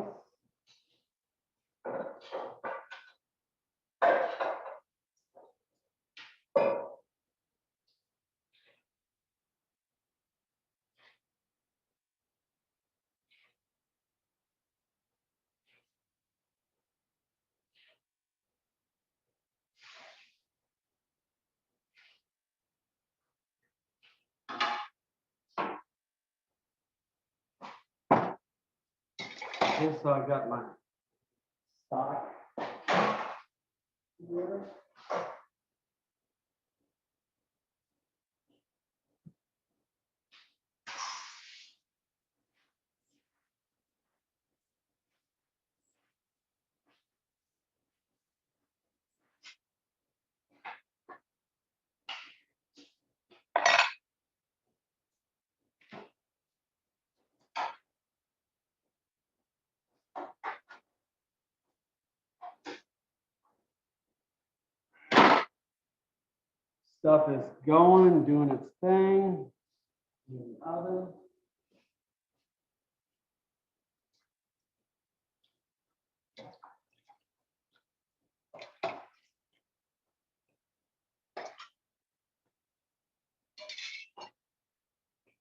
Okay, so I got my stock here. Stuff is going, doing its thing in the oven.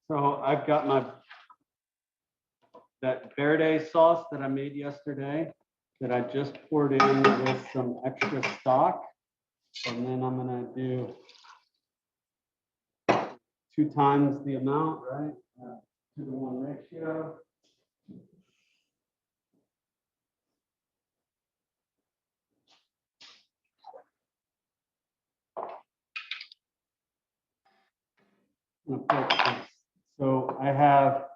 So I've got that verde sauce that I made yesterday. that I just poured in with some extra stock. And then I'm gonna do 2 times the amount, right? 2-to-1 ratio. So I have,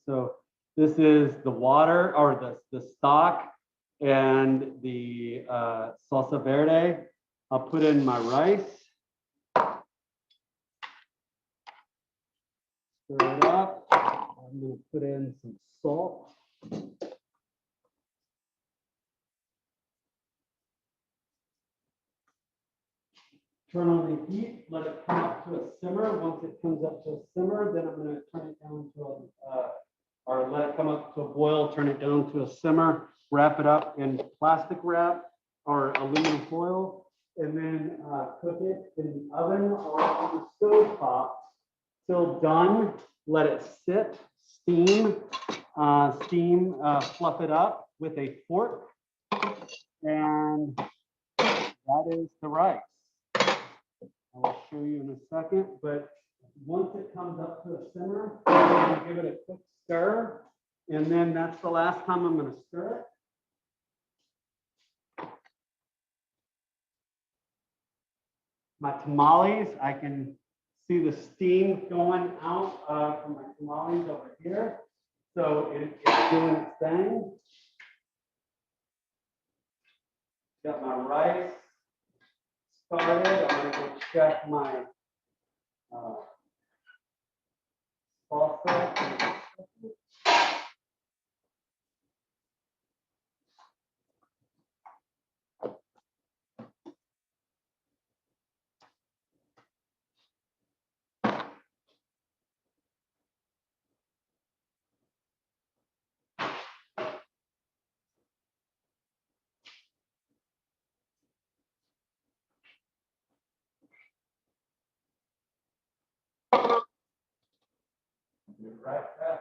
so this is the water or the stock and the salsa verde. I'll put in my rice. Stir it up. I'm going to put in some salt. Turn on the heat, let it come up to a simmer. Once it comes up to a simmer, then I'm going to turn it down to or let it come up to a boil, turn it down to a simmer, wrap it up in plastic wrap or aluminum foil, and then cook it in the oven or on the stove top till done. Let it sit, steam, fluff it up with a fork, and that is the rice. I will show you in a second, but once it comes up to a simmer, I'm going to give it a quick stir, and then that's the last time I'm going to stir it. My tamales, I can see the steam going out from my tamales over here. So it's doing its thing. Got my rice started. I'm going to go check my salsa. Right back.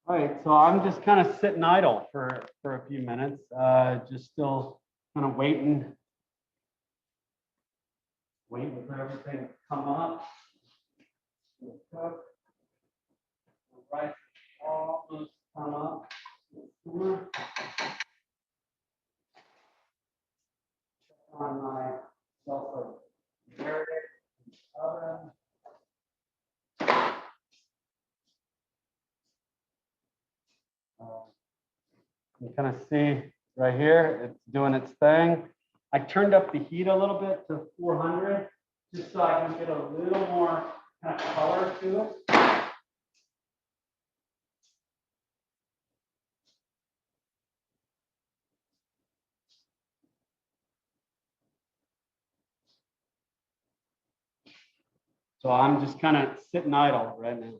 All right, so I'm just kind of sitting idle for a few minutes, just still kind of waiting for everything to come up. Cook. The rice almost come up. On my salsa verde oven. You kind of see right here, it's doing its thing. I turned up the heat a little bit to 400, just so I can get a little more kind of color to it. So I'm just kind of sitting idle right now.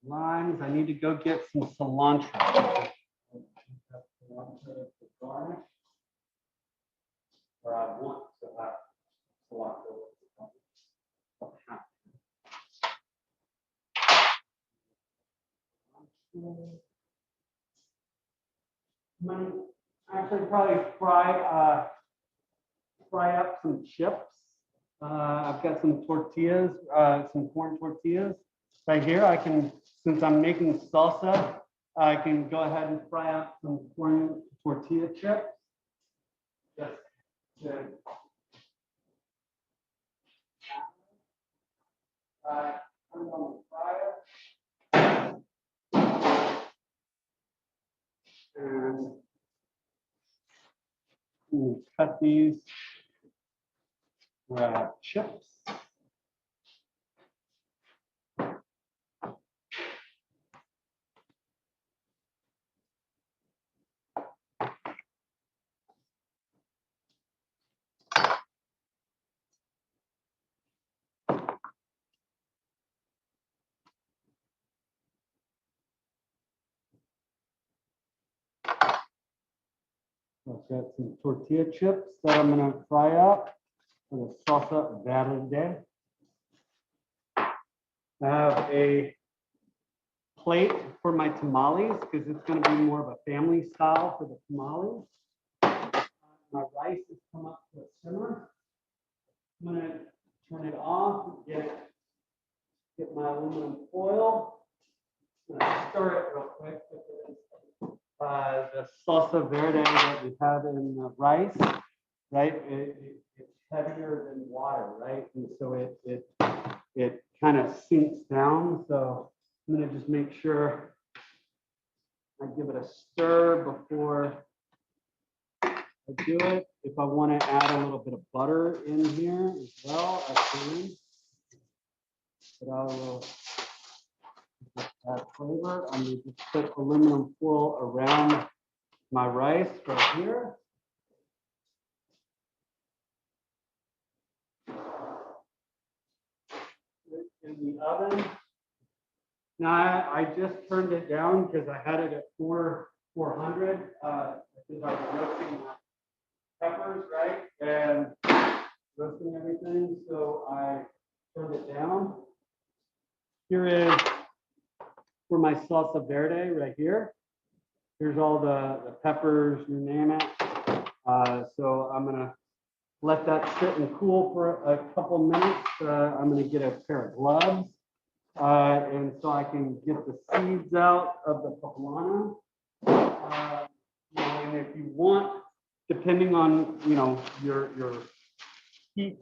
Limes, I need to go get some cilantro. Or I want to have probably fry up some chips. I've got some tortillas, some corn tortillas right here. I can, since I'm making salsa, I can go ahead and fry up some corn tortilla chips. Just to put it on the fryer. And we'll cut these chips. I've got some tortilla chips that I'm going to fry up for the salsa verde. I have a plate for my tamales because it's going to be more of a family style for the tamales. My rice has come up to a simmer. I'm going to turn it off, get my aluminum foil. I'm going to stir it real quick with the salsa verde that we have in the rice, right? It's heavier than water, right? And so it kind of sinks down. So I'm going to just make sure I give it a stir before I do it. If I want to add a little bit of butter in here as well, I can. But I will add flavor. I'm going to just put aluminum foil around my rice right here. In the oven. Now I just turned it down because I had it at 400 because I was roasting my peppers, right, and roasting everything. So I turned it down. Here is for my salsa verde right here. Here's all the peppers, you name it. So I'm gonna let that sit and cool for a couple minutes. I'm gonna get a pair of gloves. And so I can get the seeds out of the poblano. And if you want, depending on your heat,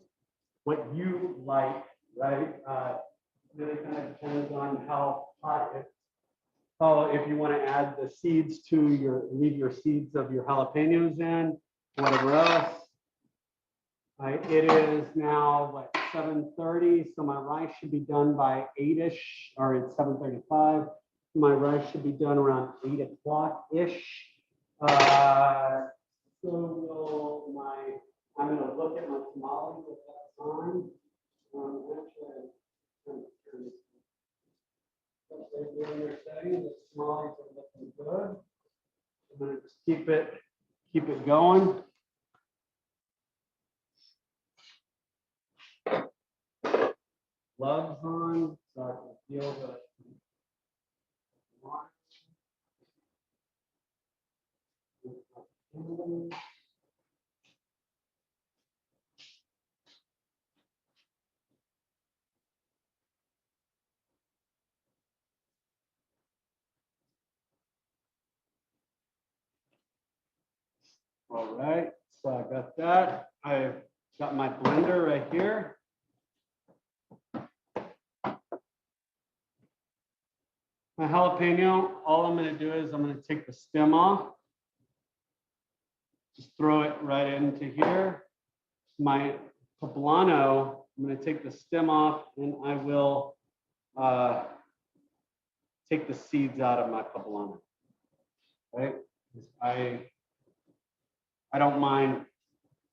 what you like, right? Really kind of depends on how hot it. Oh, if you want to add the seeds to leave your seeds of your jalapenos in, whatever else. It is now what, 7:30, so my rice should be done by 8-ish, or it's 7:35. My rice should be done around 8 o'clock-ish. So I'm going to look at my tamales at that time. They're doing their thing. The tamales are looking good. I'm going to just keep it going. Gloves on so I can feel the water. All right, so I got that. I've got my blender right here. My jalapeno, all I'm going to do is I'm going to take the stem off. Just throw it right into here. My poblano, I'm going to take the stem off and I will take the seeds out of my poblano. Right? I don't mind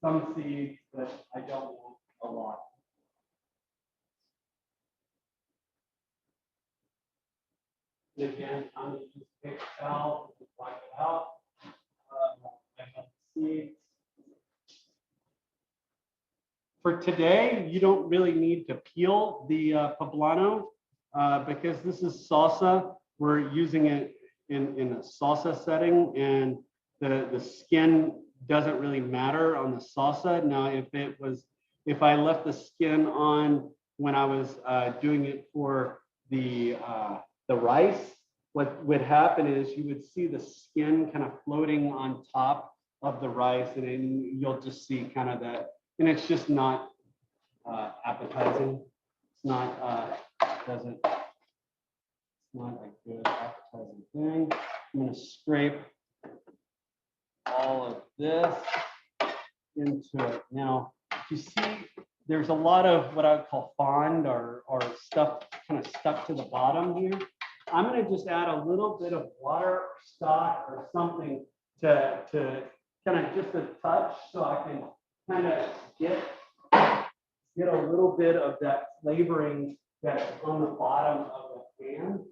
some seeds, but I don't want a lot. And again, I'm going to use paper towel to wipe it out. I have seeds. For today, you don't really need to peel the poblano because this is salsa. We're using it in a salsa setting, and the skin doesn't really matter on the salsa. Now, if I left the skin on when I was doing it for the rice, what would happen is you would see the skin kind of floating on top of the rice, and then you'll just see kind of that, and it's just not appetizing. It's not it's not a good appetizing thing. I'm going to scrape all of this into it. Now, you see, there's a lot of what I would call fond or stuff kind of stuck to the bottom here. I'm going to just add a little bit of water or stock or something to kind of just a touch, so I can kind of get a little bit of that flavoring that's on the bottom of the pan.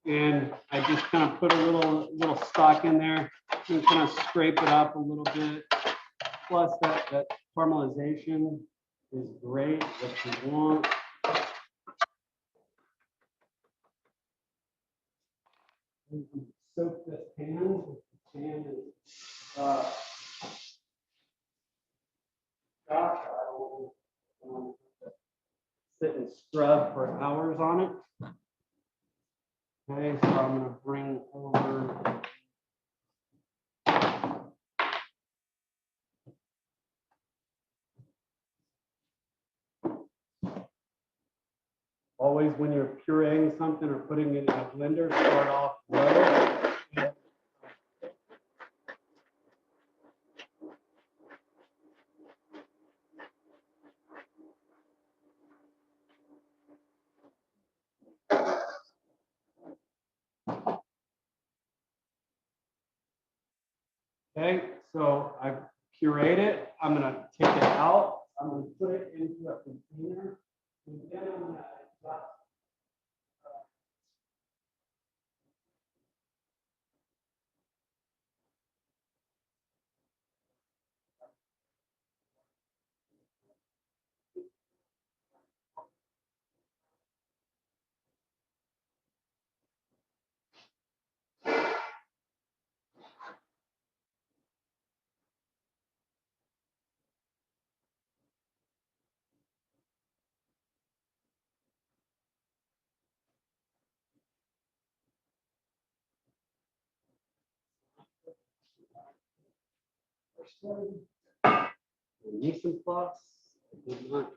And I just kind of put a little stock in there and kind of scrape it up a little bit. Plus that caramelization is great, what you want. Soak this pan. The pan is gosh, I don't want to sit and scrub for hours on it. Okay, so I'm going to bring over always when you're pureeing something or putting it in a blender, start off low. Okay, so I've pureed it. I'm going to take it out. I'm going to put it into a container. And then I'm going to adjust. Nissan Plus. I did not.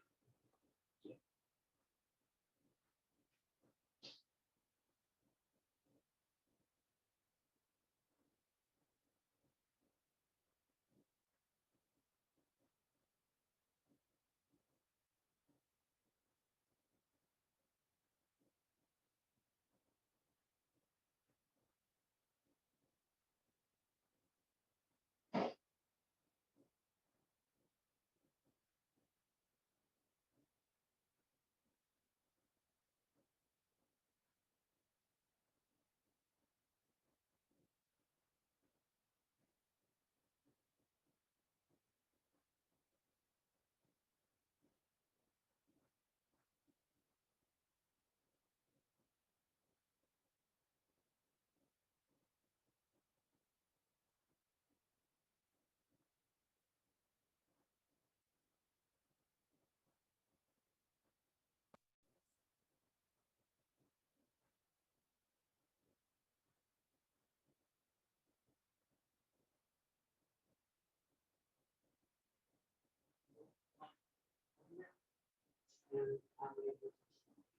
And I'm going to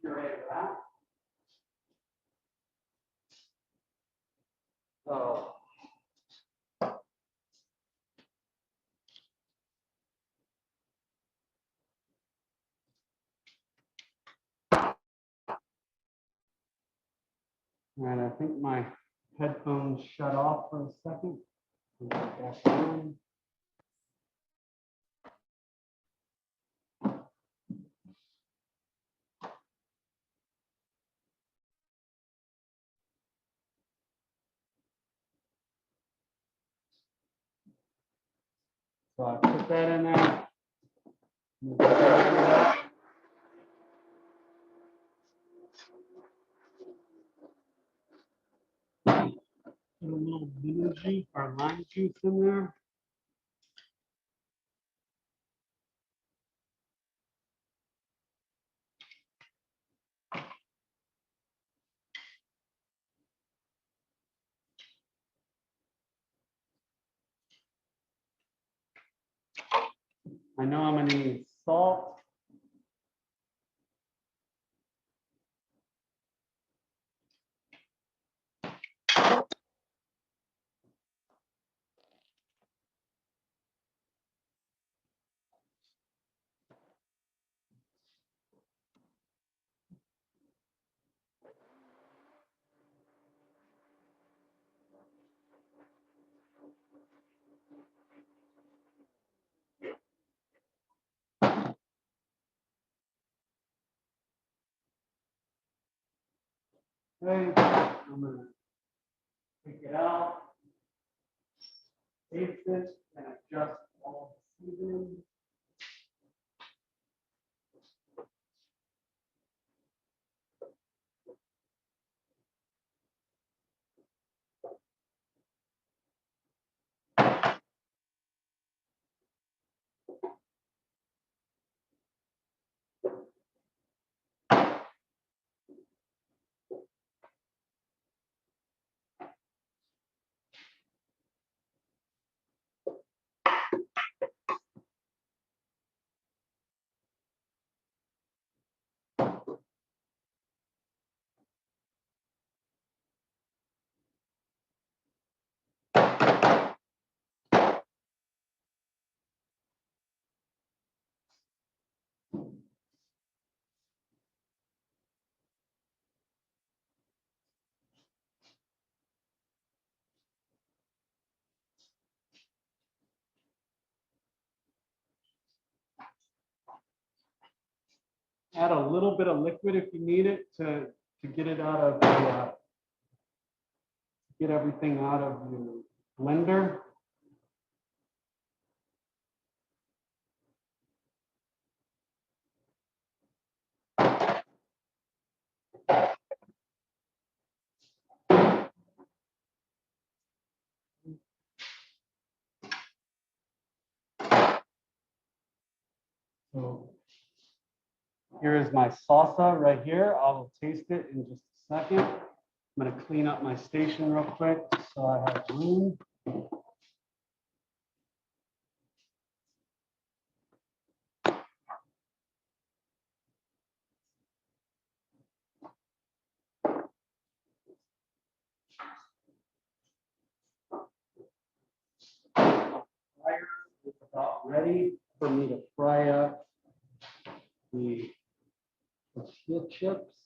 puree that. So and I think my headphones shut off for a second. Back on. So I put that in there. Move that over there. lemon juice or lime juice in there. I know I'm gonna need salt. Okay, I'm gonna take it out, taste it, and adjust all the seasonings. Add a little bit of liquid if you need it to get it out of the, get everything out of your blender. So here is my salsa right here. I will taste it in just a second. I'm gonna clean up my station real quick so I have room. Fryer is about ready for me to fry up the tortilla chips.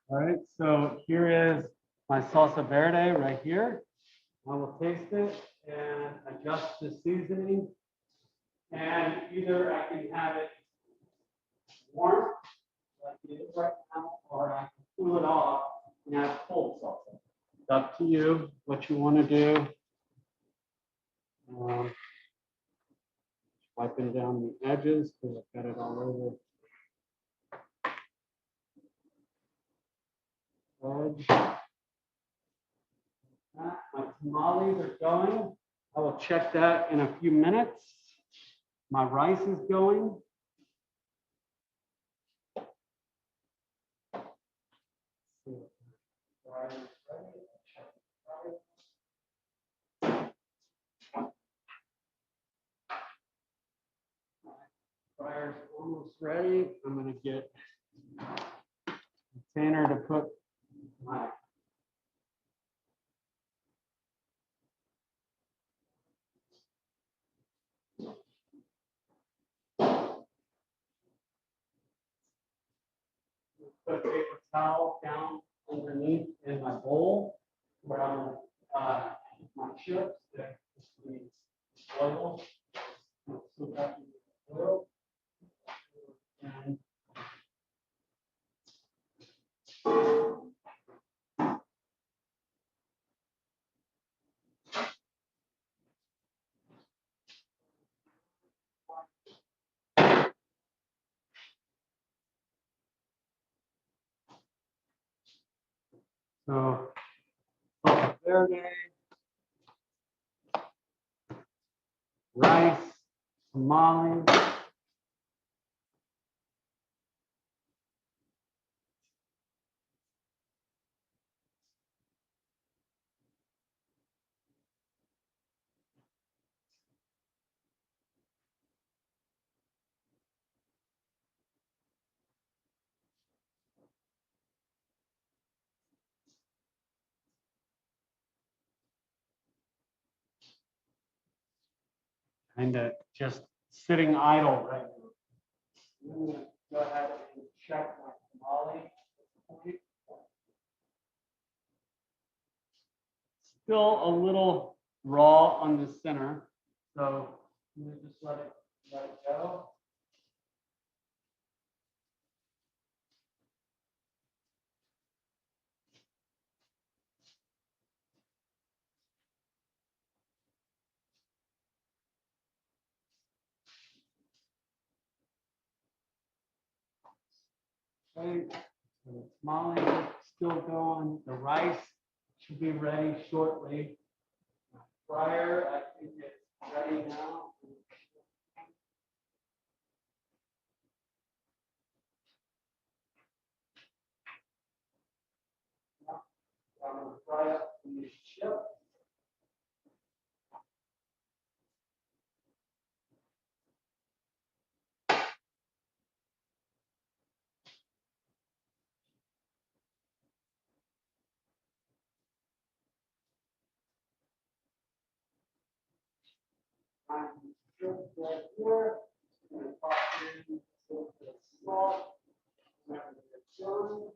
All right, so here is my salsa verde right here. I will taste it and adjust the seasoning. And either I can have it warm, like it is right now, or I can cool it off and have cold salsa. It's up to you what you want to do. Wiping down the edges because I've got it all over. Edge. My tamales are going. I will check that in a few minutes. My rice is going. Fryer's almost ready. I'm going to get a container to put my put a paper towel down underneath in my bowl where I'm my chips that just need oil. So that is oil. And so, salsa verde, rice, tamales. Kind of just sitting idle right now. I'm gonna go ahead and check my tamale. Still a little raw on the center, so I'm gonna just let it go. Okay, so the tamale is still going. The rice should be ready shortly. Fryer, I think it's ready now. I'm gonna fry up these chips. I'm just right here. Gonna pop in a little bit of salt. When it's done.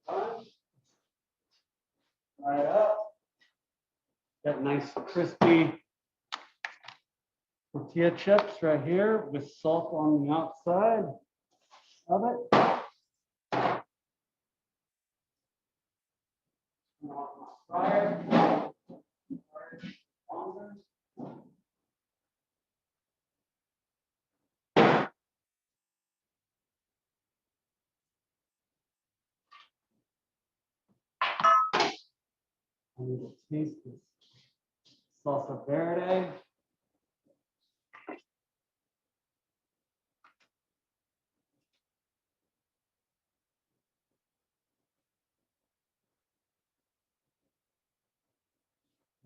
Done. Fry it up. Got nice crispy tortilla chips right here with salt on the outside of it. Turn off my fryer. Longer. I need to taste this salsa verde.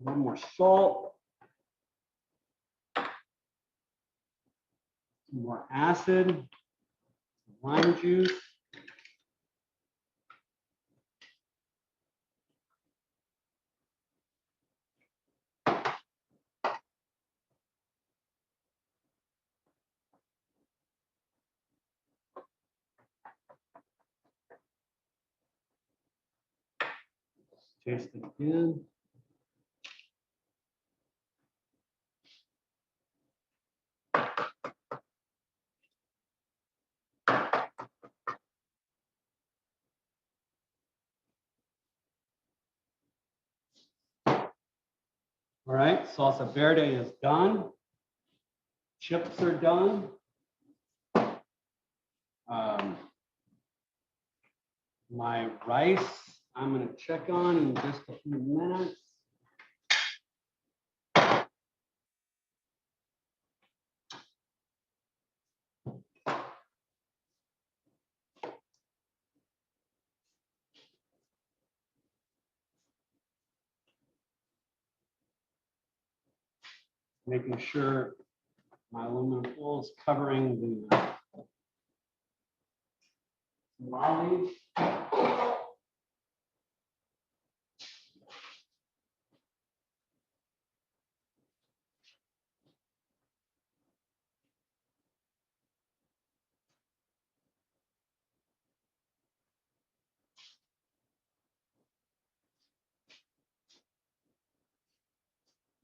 A little more salt. Some more acid. Lime juice. Taste it again. All right, salsa verde is done. Chips are done. My rice, I'm gonna check on in just a few minutes. Making sure my aluminum foil is covering the molly.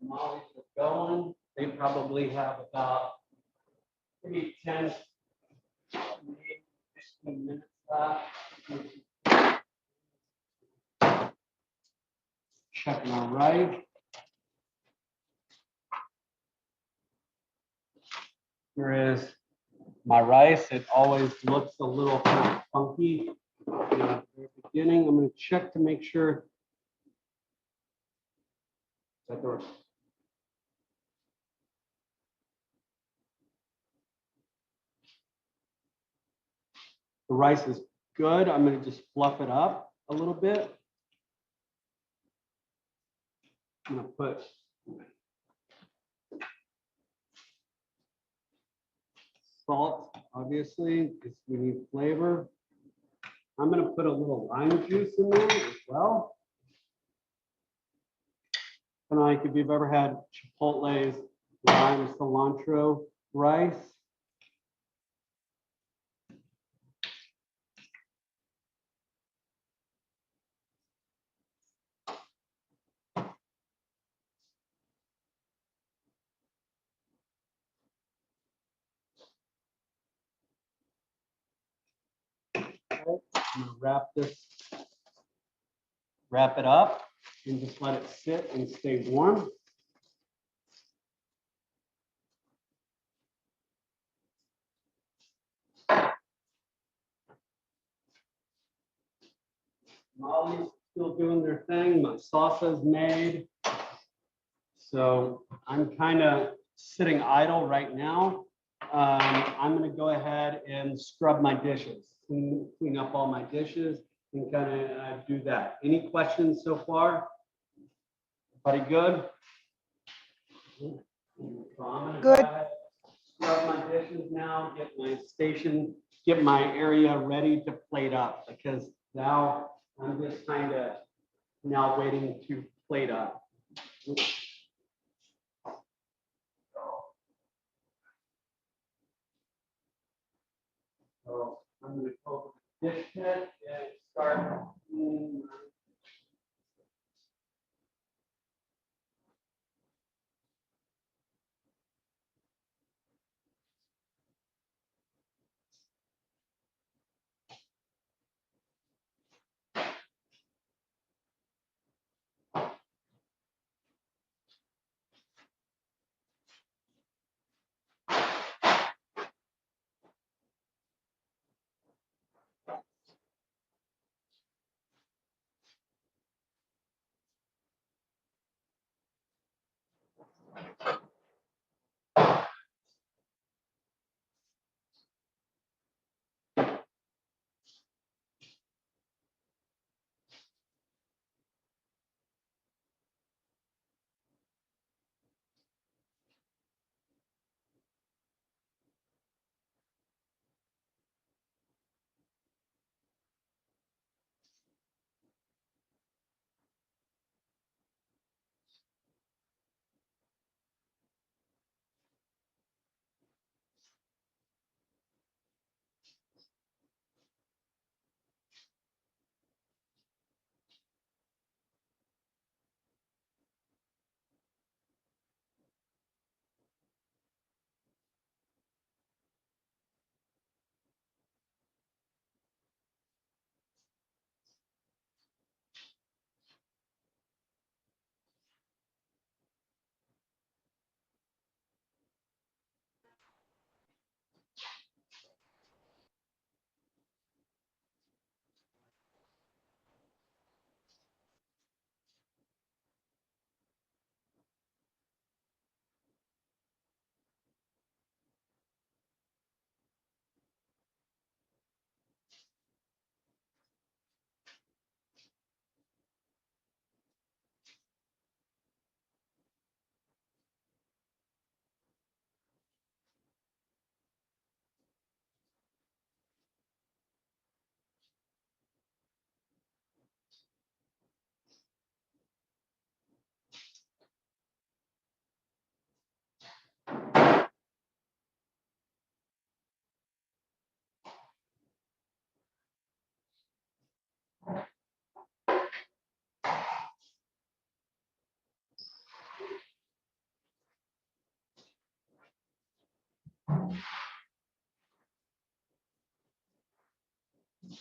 Mollies are going. They probably have about maybe 10, maybe 15 minutes left. Checking our right. Here is my rice. It always looks a little kind of funky at the very beginning. I'm going to check to make sure that the rice is good. I'm going to just fluff it up a little bit. I'm going to put salt, obviously, because we need flavor. I'm going to put a little lime juice in there as well. And like if you've ever had Chipotle's lime cilantro rice. I'm gonna wrap it up and just let it sit and stay warm. Molly's still doing their thing. My salsa is made. So I'm kind of sitting idle right now. I'm going to go ahead and scrub my dishes, clean up all my dishes and kind of do that. Any questions so far? Everybody good? So I'm gonna Good. go ahead, scrub my dishes now, get my station, get my area ready to plate up because now I'm just kind of now waiting to plate up. So I'm going to open the dish pit and start.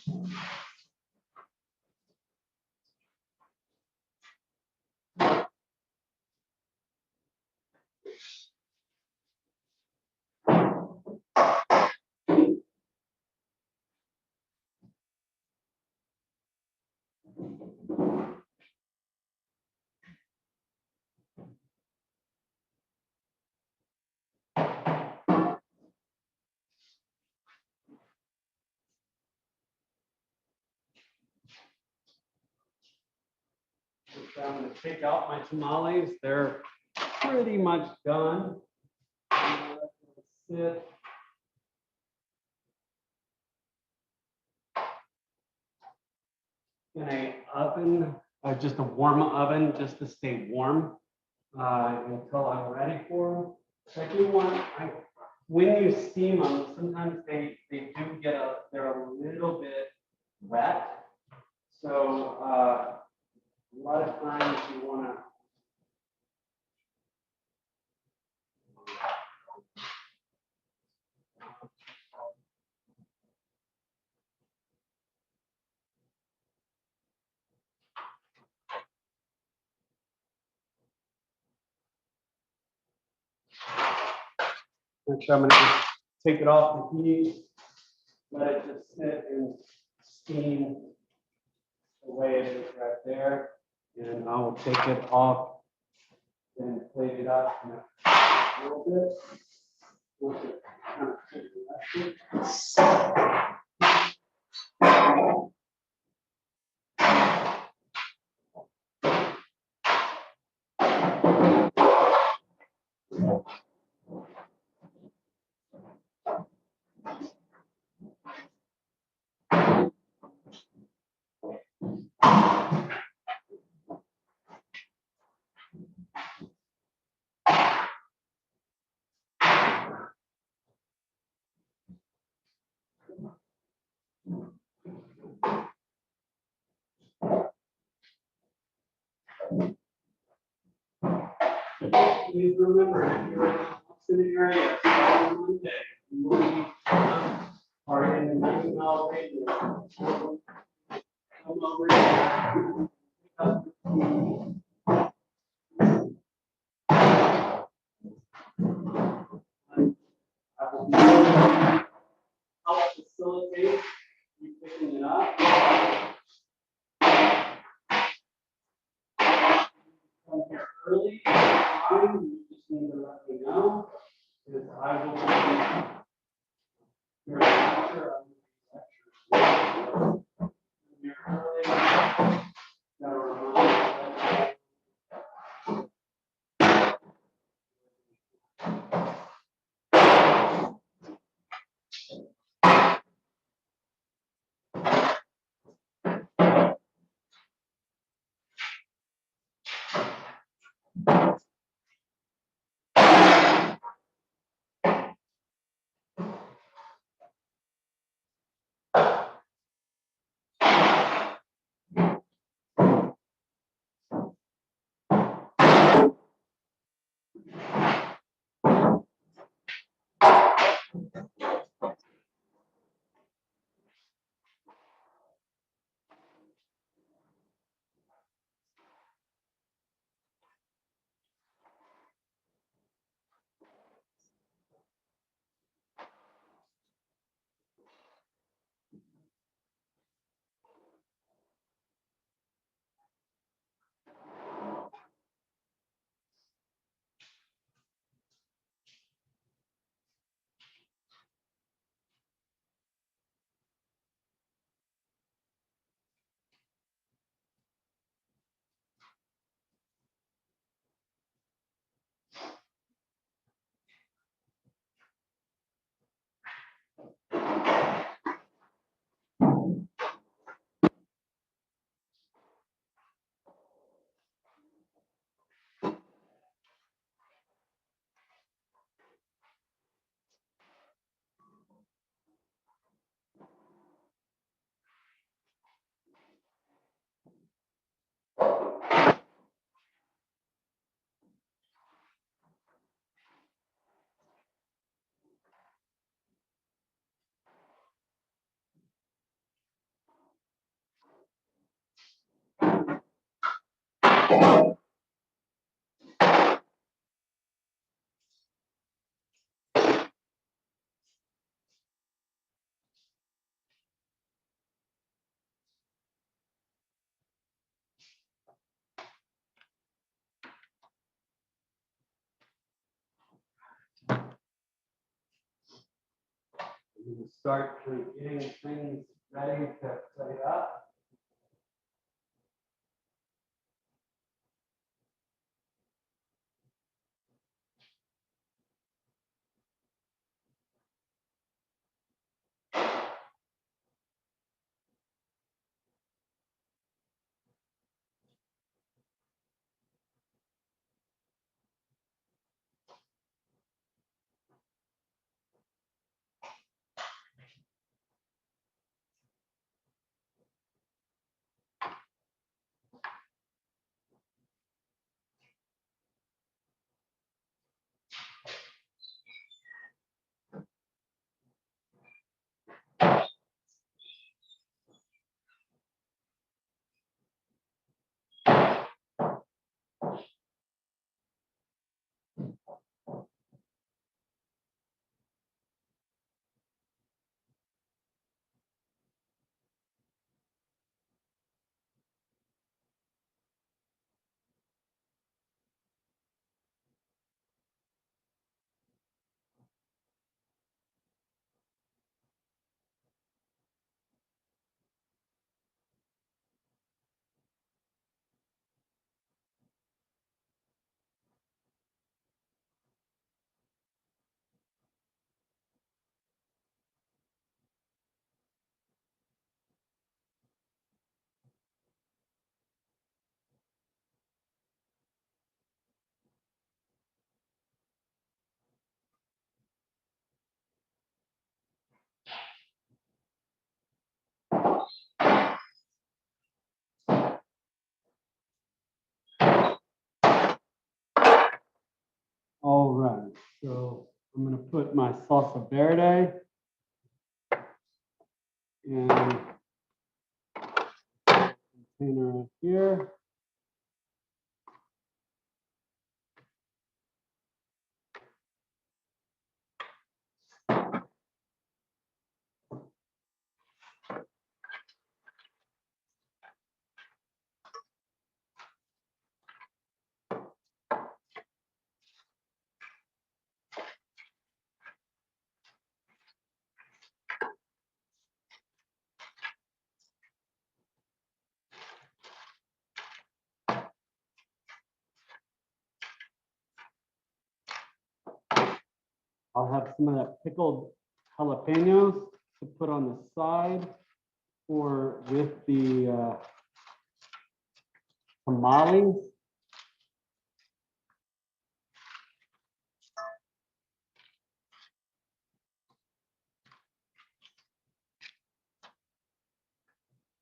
I'm gonna take out my tamales. They're pretty much done. Sit. In a oven, just a warm oven, just to stay warm until I'm ready for them. I do want, when you steam them, sometimes they do they're a little bit wet. So a lot of times you want to I'm gonna just take it off the heat, let it just sit and steam the way it is right there. And I will take it off and plate it up in a little bit. Once it kind of sits and please remember, if you're in the area, on Monday, you will be, are in the 90-mile radius. Come over here. I will be able to help facilitate you picking it up. Come here early, fine, you just need to let me know, because I will be your lecture, you're early, gotta remind you. start to getting things ready to plate up. All right, so I'm gonna put my salsa verde in container here. I'll have some of that pickled jalapenos to put on the side or with the tamales.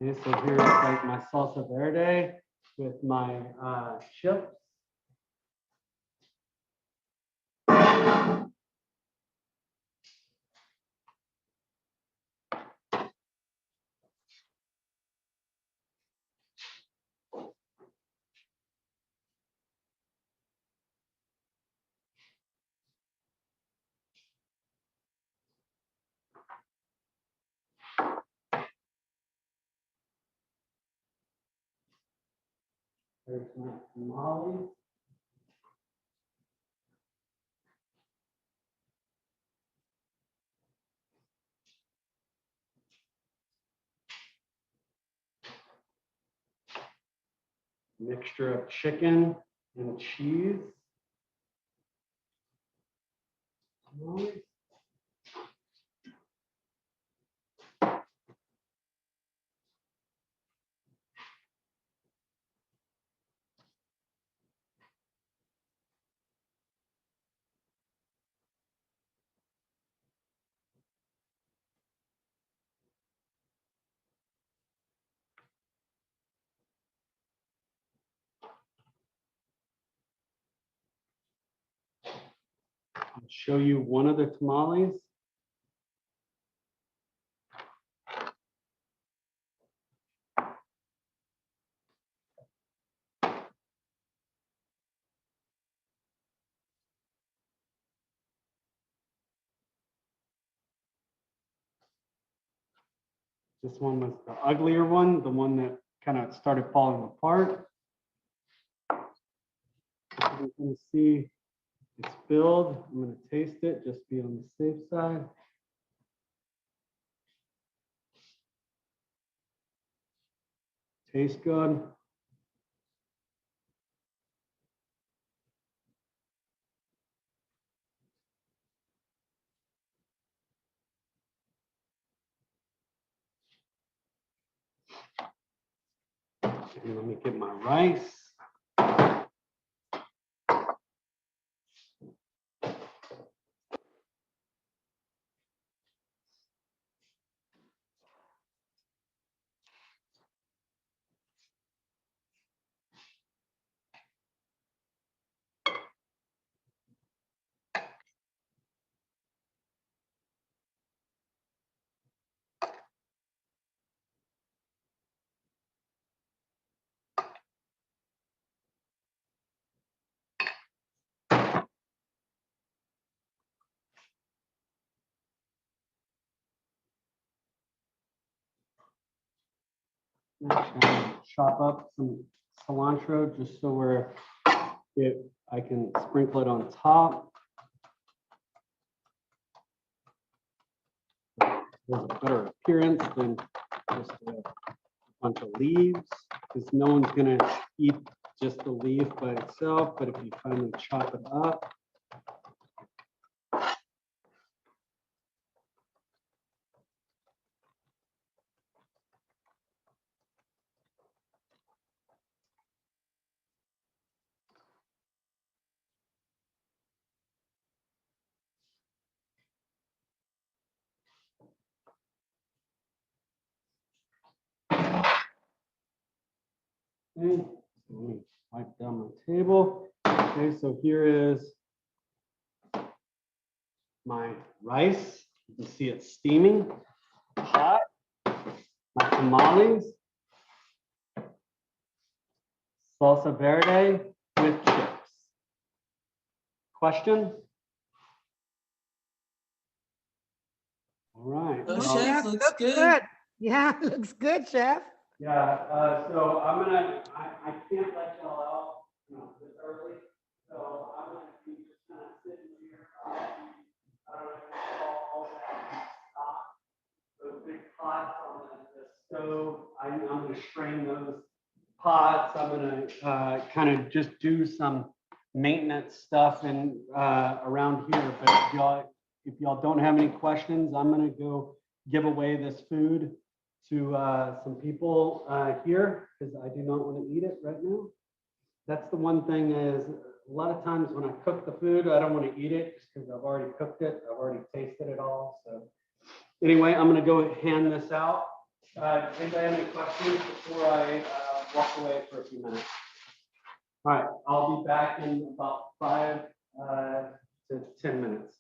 Okay, so here's like my salsa verde with my chips. There's my tamales. Mixture of chicken and cheese. Tamales. I'll show you one of the tamales. This one was the uglier one, the one that kind of started falling apart. You're gonna see it's filled. I'm gonna taste it, just be on the safe side. Tastes good. And let me get my rice. Actually, chop up some cilantro just so I can sprinkle it on top. There's a better appearance than just a bunch of leaves, because no one's gonna eat just the leaf by itself, but if you finally chop it up. Okay, so let me wipe down my table. Okay, so here is my rice. You can see it steaming hot. My tamales, salsa verde with chips. Question? All right. Oh, well, chef, looks good. Yeah, looks good, chef. Yeah, so I can't let y'all out, this early, so I'm gonna be just kind of sitting here. I don't know if you saw all that stock, those big pots on the stove. I'm gonna strain those pots. I'm gonna kind of just do some maintenance stuff and around here, but if y'all don't have any questions, I'm gonna go give away this food to some people here, because I do not want to eat it right now. That's the one thing is, a lot of times when I cook the food, I don't want to eat it because I've already cooked it. I've already tasted it all. So anyway, I'm going to go hand this out. Anybody have any questions before I walk away for a few minutes? All right, I'll be back in about 5 to 10 minutes.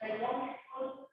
Hey, don't get close.